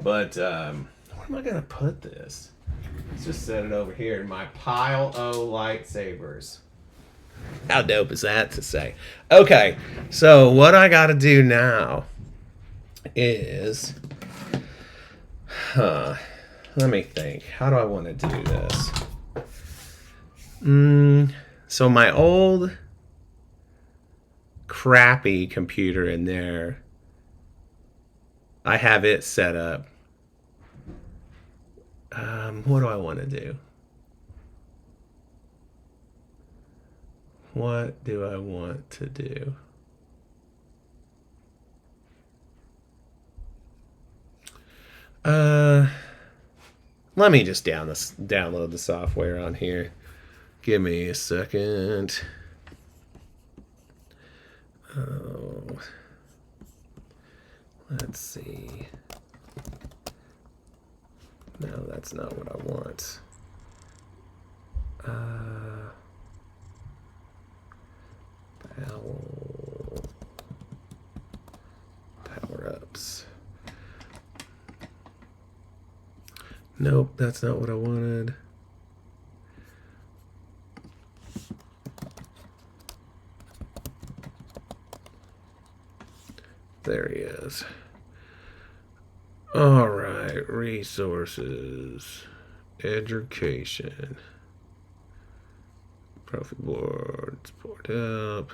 But where am I going to put this? Let's just set it over here in my pile of lightsabers. How dope is that to say? Okay, so what I got to do now is... let me think. How do I want to do this? So my old crappy computer in there, I have it set up. What do I want to do? What do I want to do? Let me just download the software on here. Give me a second. Oh, let's see. No, that's not what I want. Power-ups. Nope, that's not what I wanted. There he is. All right, resources, education, profit board, support up.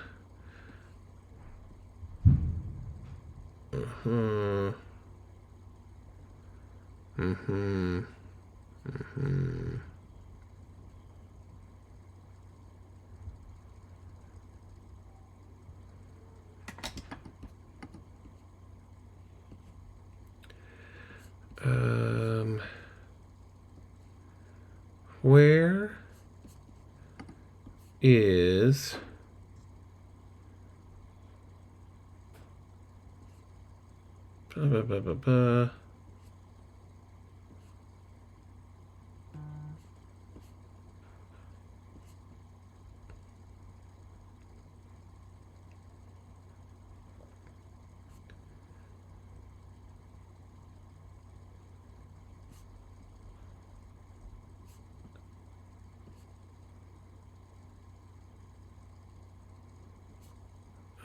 Where is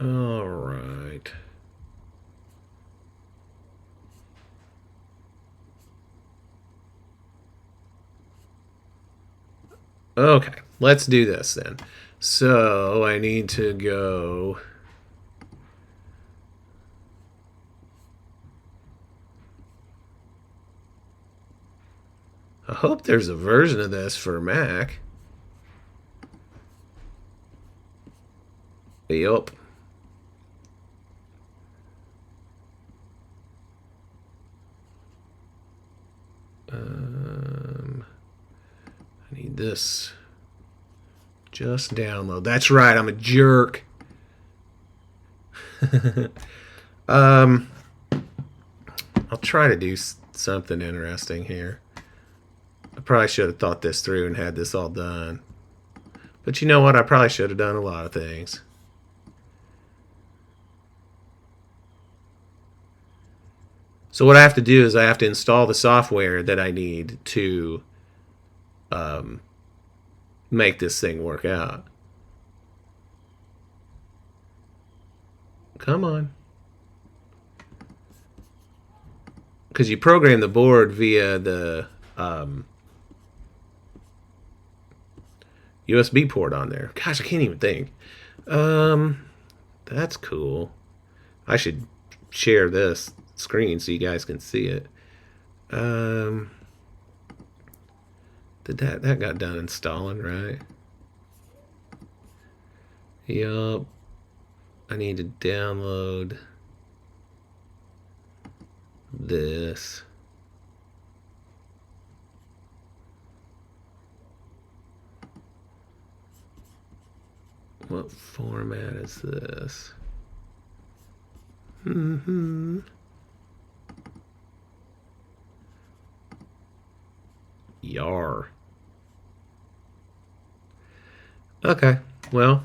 all right. Okay, let's do this then. So I need to go. I hope there's a version of this for Mac. Yup. I need this. Just download. That's right, I'm a jerk. I'll try to do something interesting here. I probably should have thought this through and had this all done. But you know what? I probably should have done a lot of things. So what I have to do is I have to install the software that I need to make this thing work out. Come on. Because you program the board via the USB port on there. Gosh, I can't even think. Um, that's cool. I should share this screen so you guys can see it. Um, did that got done installing, right? Yup. I need to download this. What format is this? Yar. Okay. Well,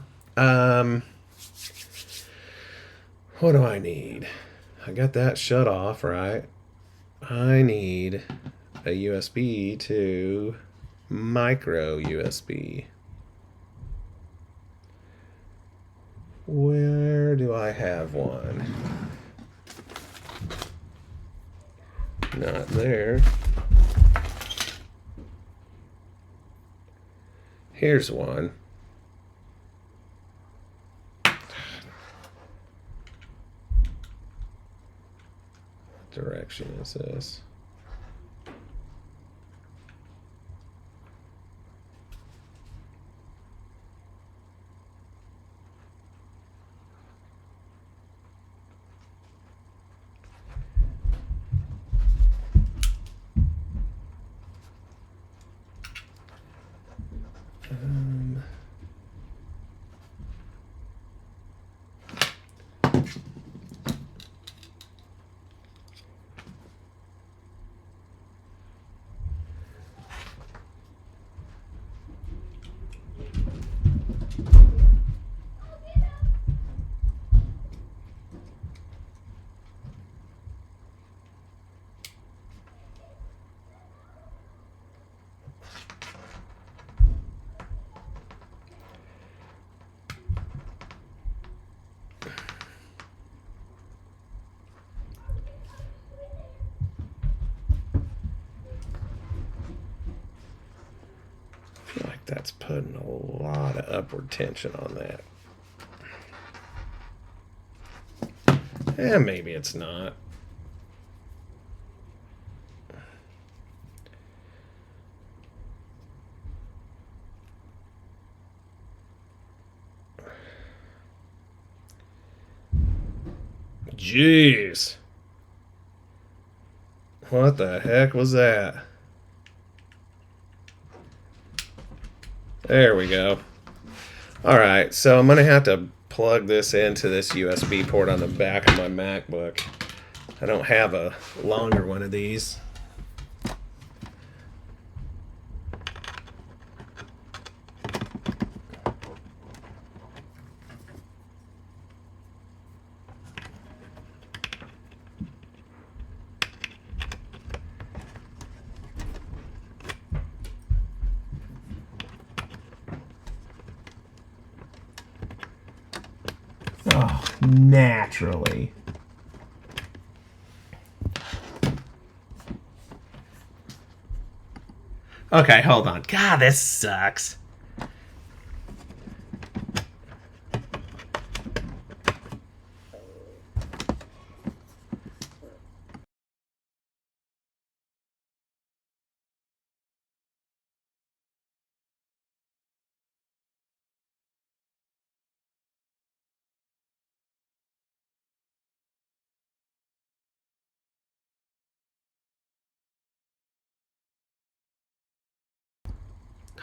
what do I need? I got that shut off, right? I need a USB to micro USB. Where do I have one? Not there. Here's one. What direction is this? I feel like that's putting a lot of upward tension on that. Maybe it's not. Jeez. What the heck was that? There we go. Alright, so I'm going to have to plug this into this USB port on the back of my MacBook. I don't have a longer one of these. Oh, naturally. Okay, hold on. God, this sucks.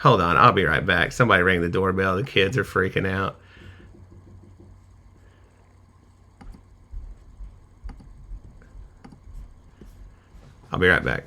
Hold on, I'll be right back. Somebody rang the doorbell. The kids are freaking out. I'll be right back.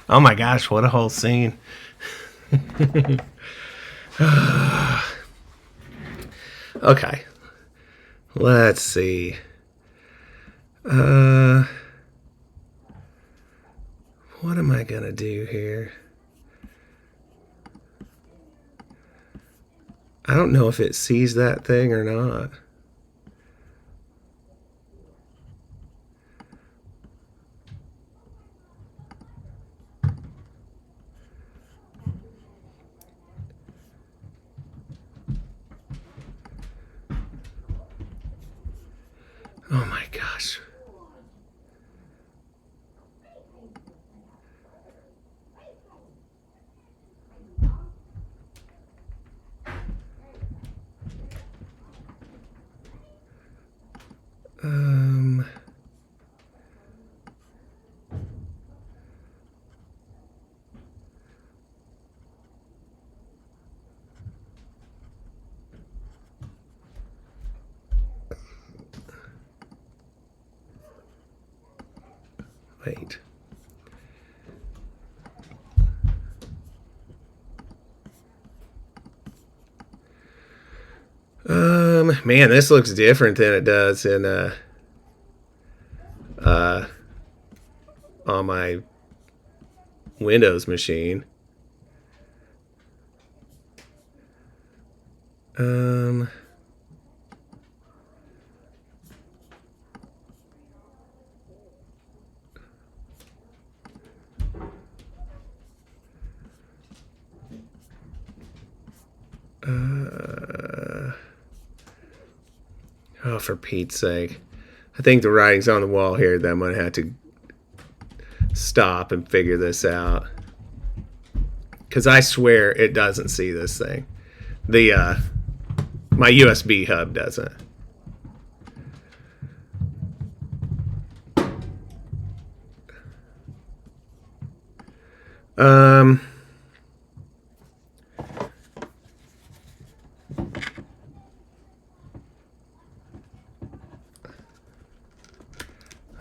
Oh my gosh, what a whole scene. Okay. Let's see. What am I gonna do here? I don't know if it sees that thing or not. Oh my gosh. Um. Wait. Man, this looks different than it does in uh on my Windows machine. Um. Oh, for Pete's sake. I think the writing's on the wall here that I'm going to have to stop and figure this out. Because I swear it doesn't see this thing. My USB hub doesn't. Um...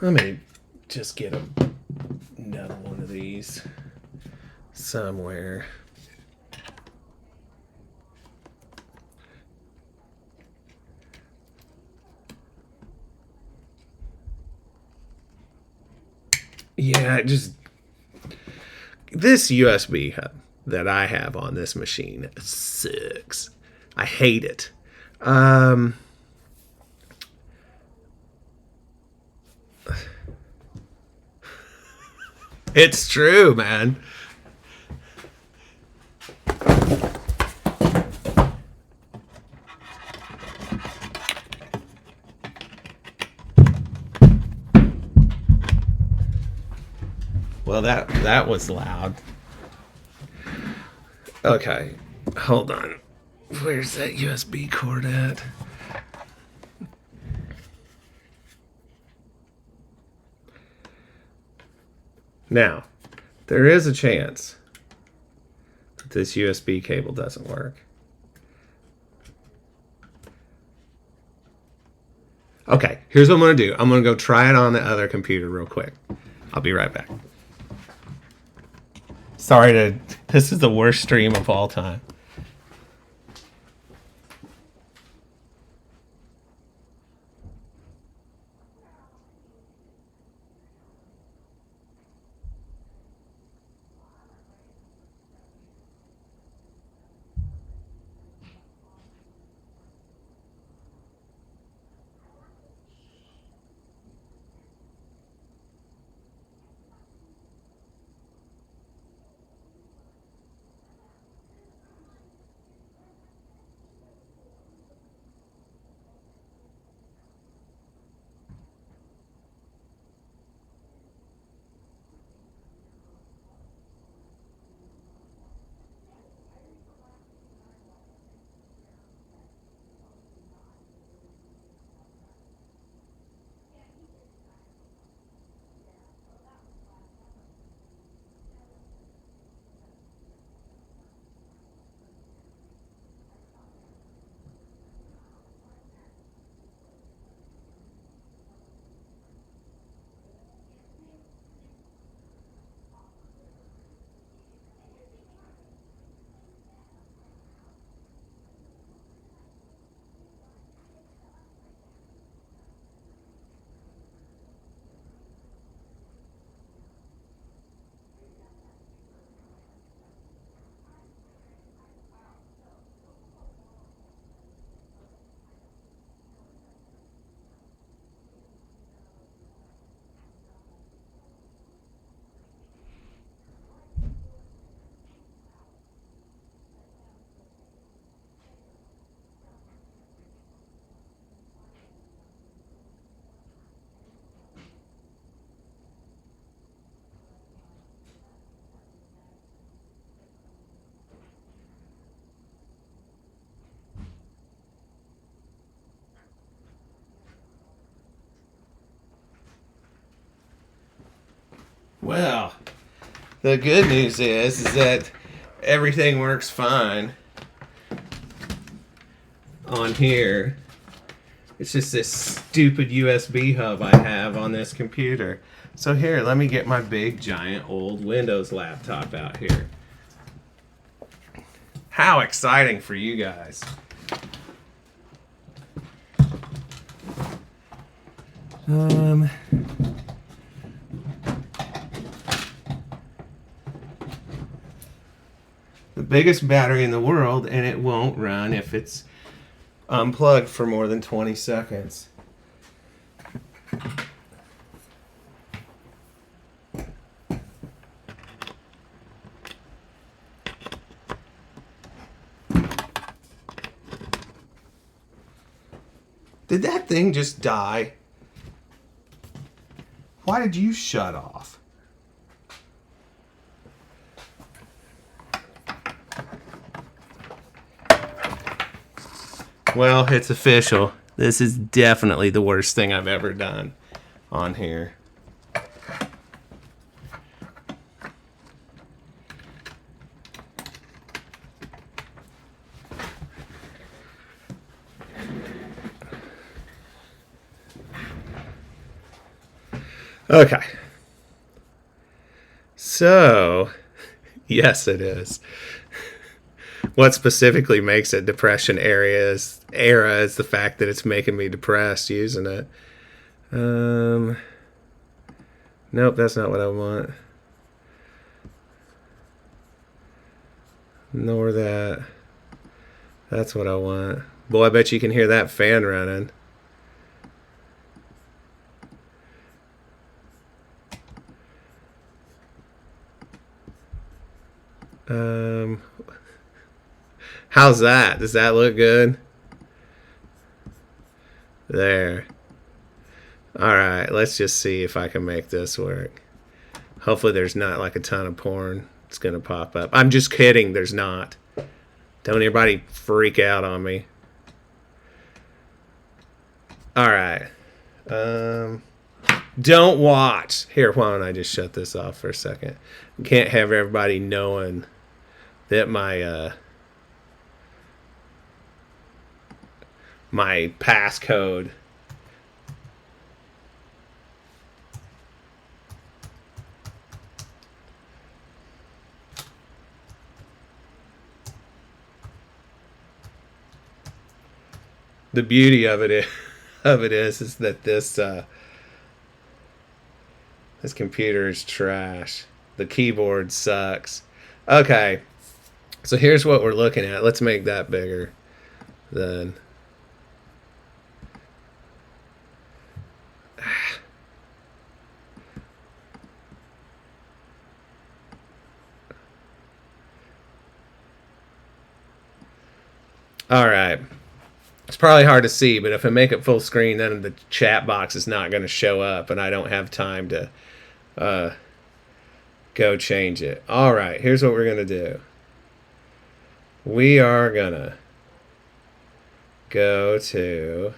Let me just get another one of these somewhere. Yeah, this USB hub that I have on this machine sucks. I hate it. It's true, man. Well, that was loud. Okay, hold on. Where's that USB cord at? Now, there is a chance that this USB cable doesn't work. Okay, here's what I'm going to do. I'm going to go try it on the other computer real quick. I'll be right back. This is the worst stream of all time. Well, the good news is that everything works fine on here. It's just this stupid USB hub I have on this computer. So here, let me get my big, giant, old Windows laptop out here. How exciting for you guys. The biggest battery in the world, and it won't run if it's unplugged for more than 20 seconds. Did that thing just die? Why did you shut off? Well, it's official. This is definitely the worst thing I've ever done on here. Okay. So, yes, it is. What specifically makes it depression era is the fact that it's making me depressed using it. Nope, that's not what I want. Nor that. That's what I want. Boy, I bet you can hear that fan running. How's that? Does that look good? There. Alright, let's just see if I can make this work. Hopefully there's not like a ton of porn that's gonna pop up. I'm just kidding, there's not. Don't anybody freak out on me. Alright. Don't watch. Here, why don't I just shut this off for a second? Can't have everybody knowing that my passcode. The beauty of it is that this computer is trash. The keyboard sucks. Okay, so here's what we're looking at. Let's make that bigger then. All right. It's probably hard to see, but if I make it full screen, then the chat box is not going to show up, and I don't have time to go change it. All right, here's what we're going to do. We are going to go to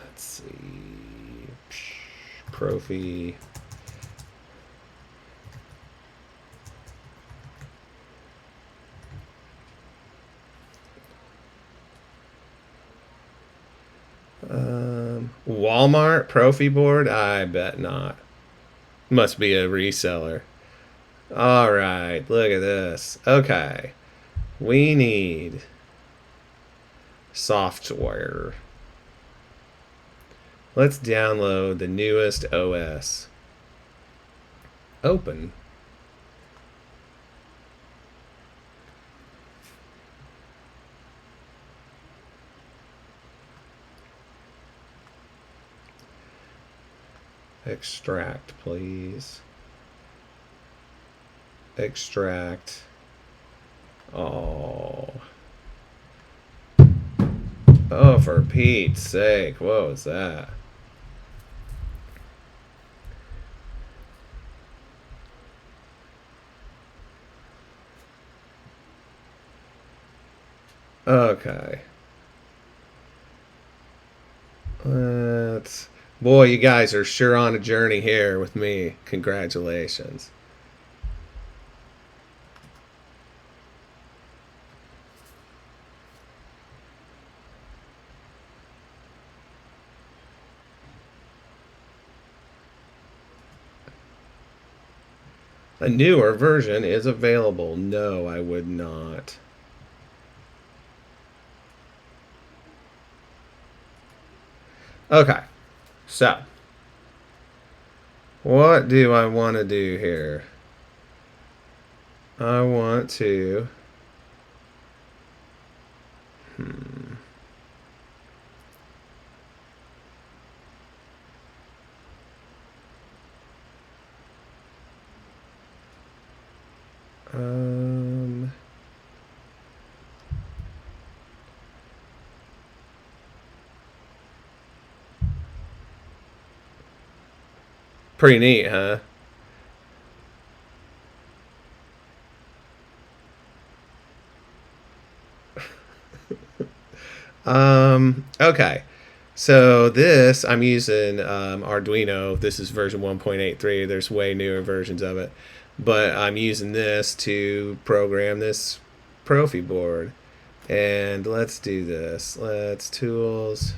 let's see, Profi. Walmart Profi board? I bet not. Must be a reseller. Alright, look at this. Okay. We need software. Let's download the newest OS. Open. Extract, please. Extract. Oh. Oh, for Pete's sake. What was that? Okay. Let's. Boy, you guys are sure on a journey here with me. Congratulations. A newer version is available. No, I would not. Okay, so what do I want to do here? I want to. Hmm. Um. Pretty neat, huh? Okay. So this, I'm using Arduino. This is version 1.83. There's way newer versions of it. But I'm using this to program this Profi board. And let's do this. Let's tools.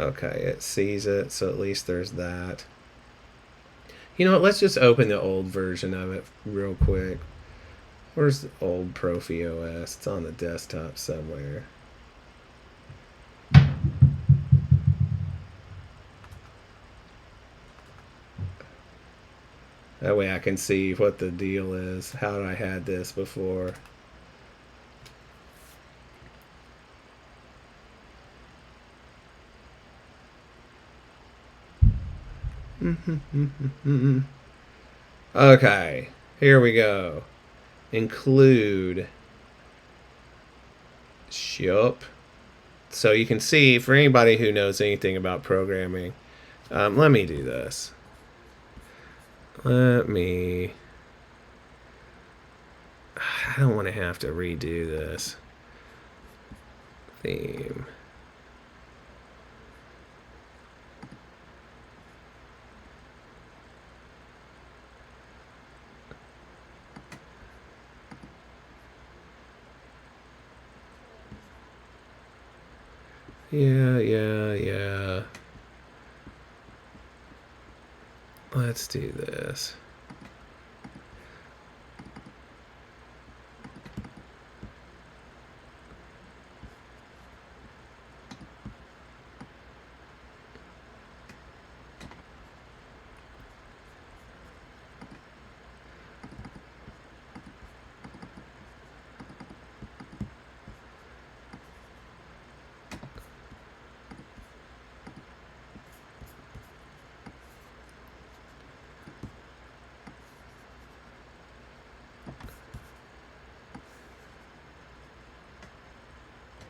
Okay, it sees it, so at least there's that. You know what? Let's just open the old version of it real quick. Where's the old Profi OS? It's on the desktop somewhere. That way I can see what the deal is. How I had this before. Okay, here we go. Include. Yup. So you can see, for anybody who knows anything about programming, let me do this. Let me. I don't want to have to redo this. Theme. Yeah. Let's do this.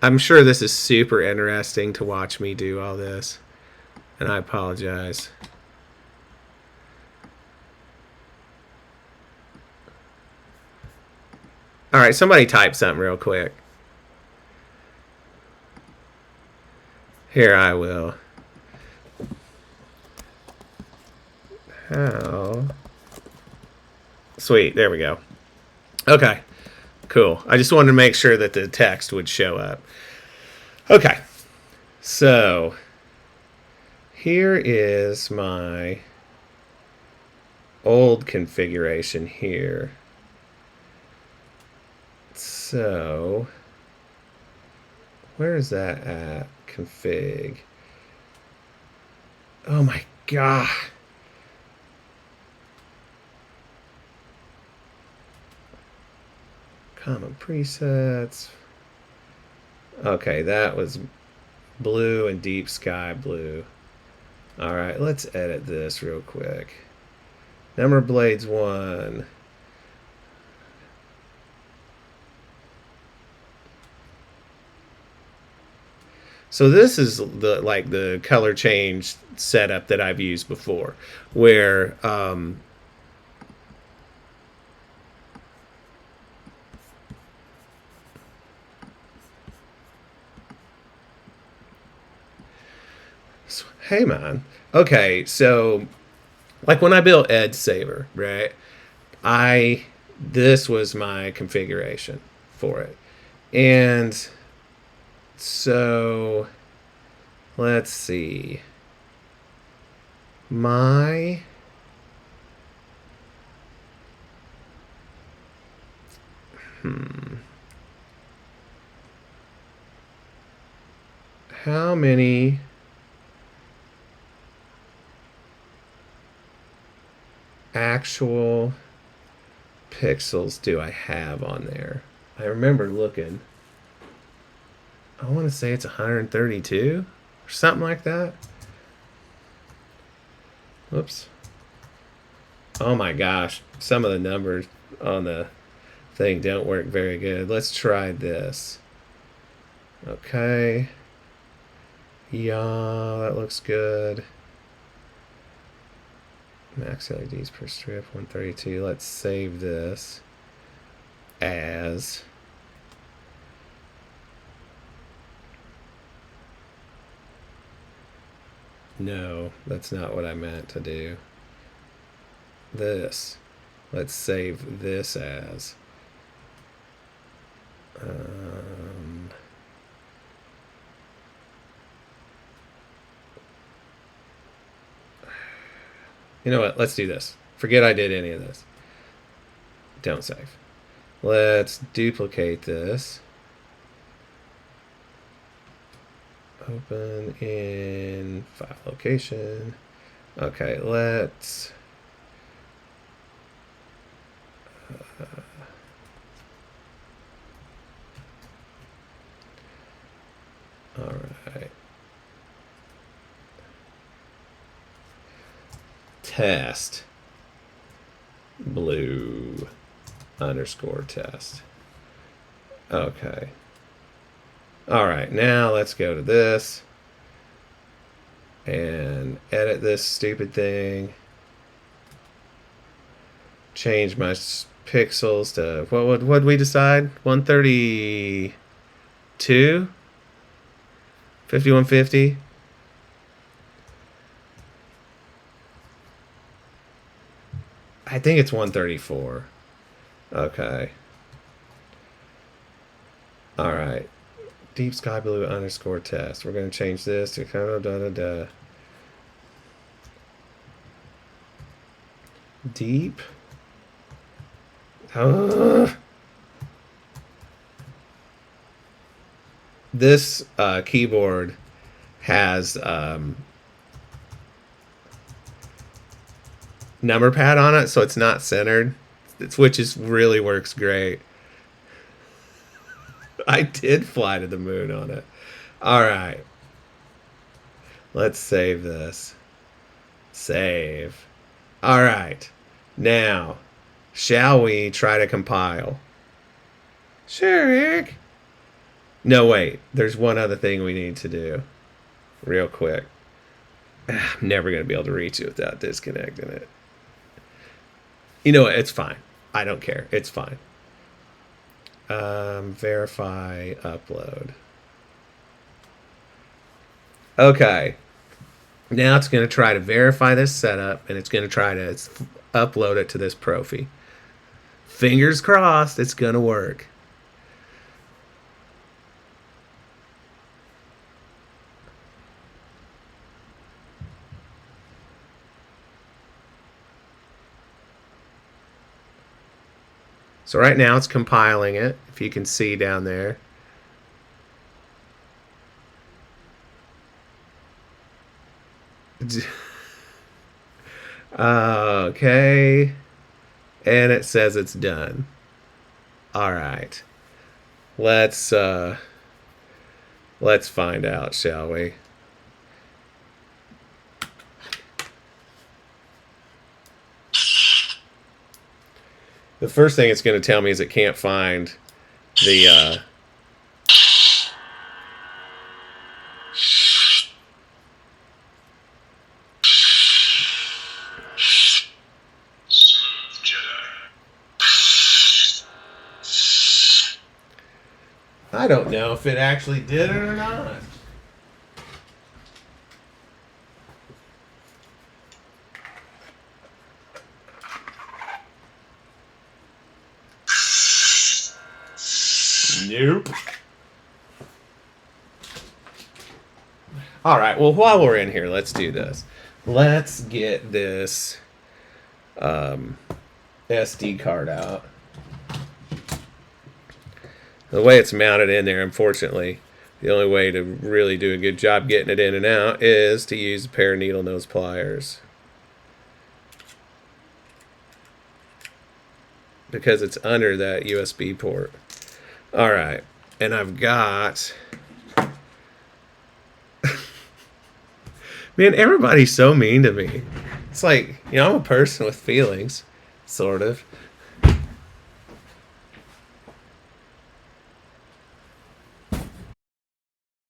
I'm sure this is super interesting to watch me do all this, and I apologize. All right, somebody type something real quick. Here, I will. How? Sweet, there we go. Okay, cool. I just wanted to make sure that the text would show up. Okay, so here is my old configuration here. So, where is that at? Config. Oh my god. Common presets. Okay, that was blue and deep sky blue. Alright, let's edit this real quick. Number of blades 1. So this is the color change setup that I've used before, where Hey, man. Okay, so like when I built Ed Saber, right? I this was my configuration for it. And so let's see. My how many actual pixels do I have on there? I remember looking. I want to say it's 132 or something like that. Whoops. Oh my gosh. Some of the numbers on the thing don't work very good. Let's try this. Okay. Yeah, that looks good. Max LEDs per strip, 132. Let's save this as no, that's not what I meant to do. This. Let's save this as um, you know what? Let's do this. Forget I did any of this. Don't save. Let's duplicate this. Open in file location. Okay, let's. All right. Test blue underscore test. Okay. All right, now let's go to this and edit this stupid thing. Change my pixels to what would we decide? 132, 5150. I think it's 134. Okay. All right. Deep sky blue underscore test. We're going to change this to kind of da. Deep. This keyboard has number pad on it, so it's not centered, which is really works great. I did fly to the moon on it. All right. Let's save this. Save. All right. Now, shall we try to compile? Sure, Eric. No, wait. There's one other thing we need to do. Real quick. I'm never going to be able to reach it without disconnecting it. You know what? It's fine. I don't care. It's fine. Verify upload. Okay. Now it's going to try to verify this setup, and it's going to try to upload it to this Profi. Fingers crossed it's going to work. So right now it's compiling it, if you can see down there. Okay. And it says it's done. All right. Let's find out, shall we? The first thing it's going to tell me is it can't find the Smooth Jedi. I don't know if it actually did it or not. Nope. All right. Well, while we're in here, let's do this. Let's get this SD card out. The way it's mounted in there, unfortunately, the only way to really do a good job getting it in and out is to use a pair of needle nose pliers. Because it's under that USB port. All right. And I've got... Man, everybody's so mean to me. It's like, I'm a person with feelings, sort of.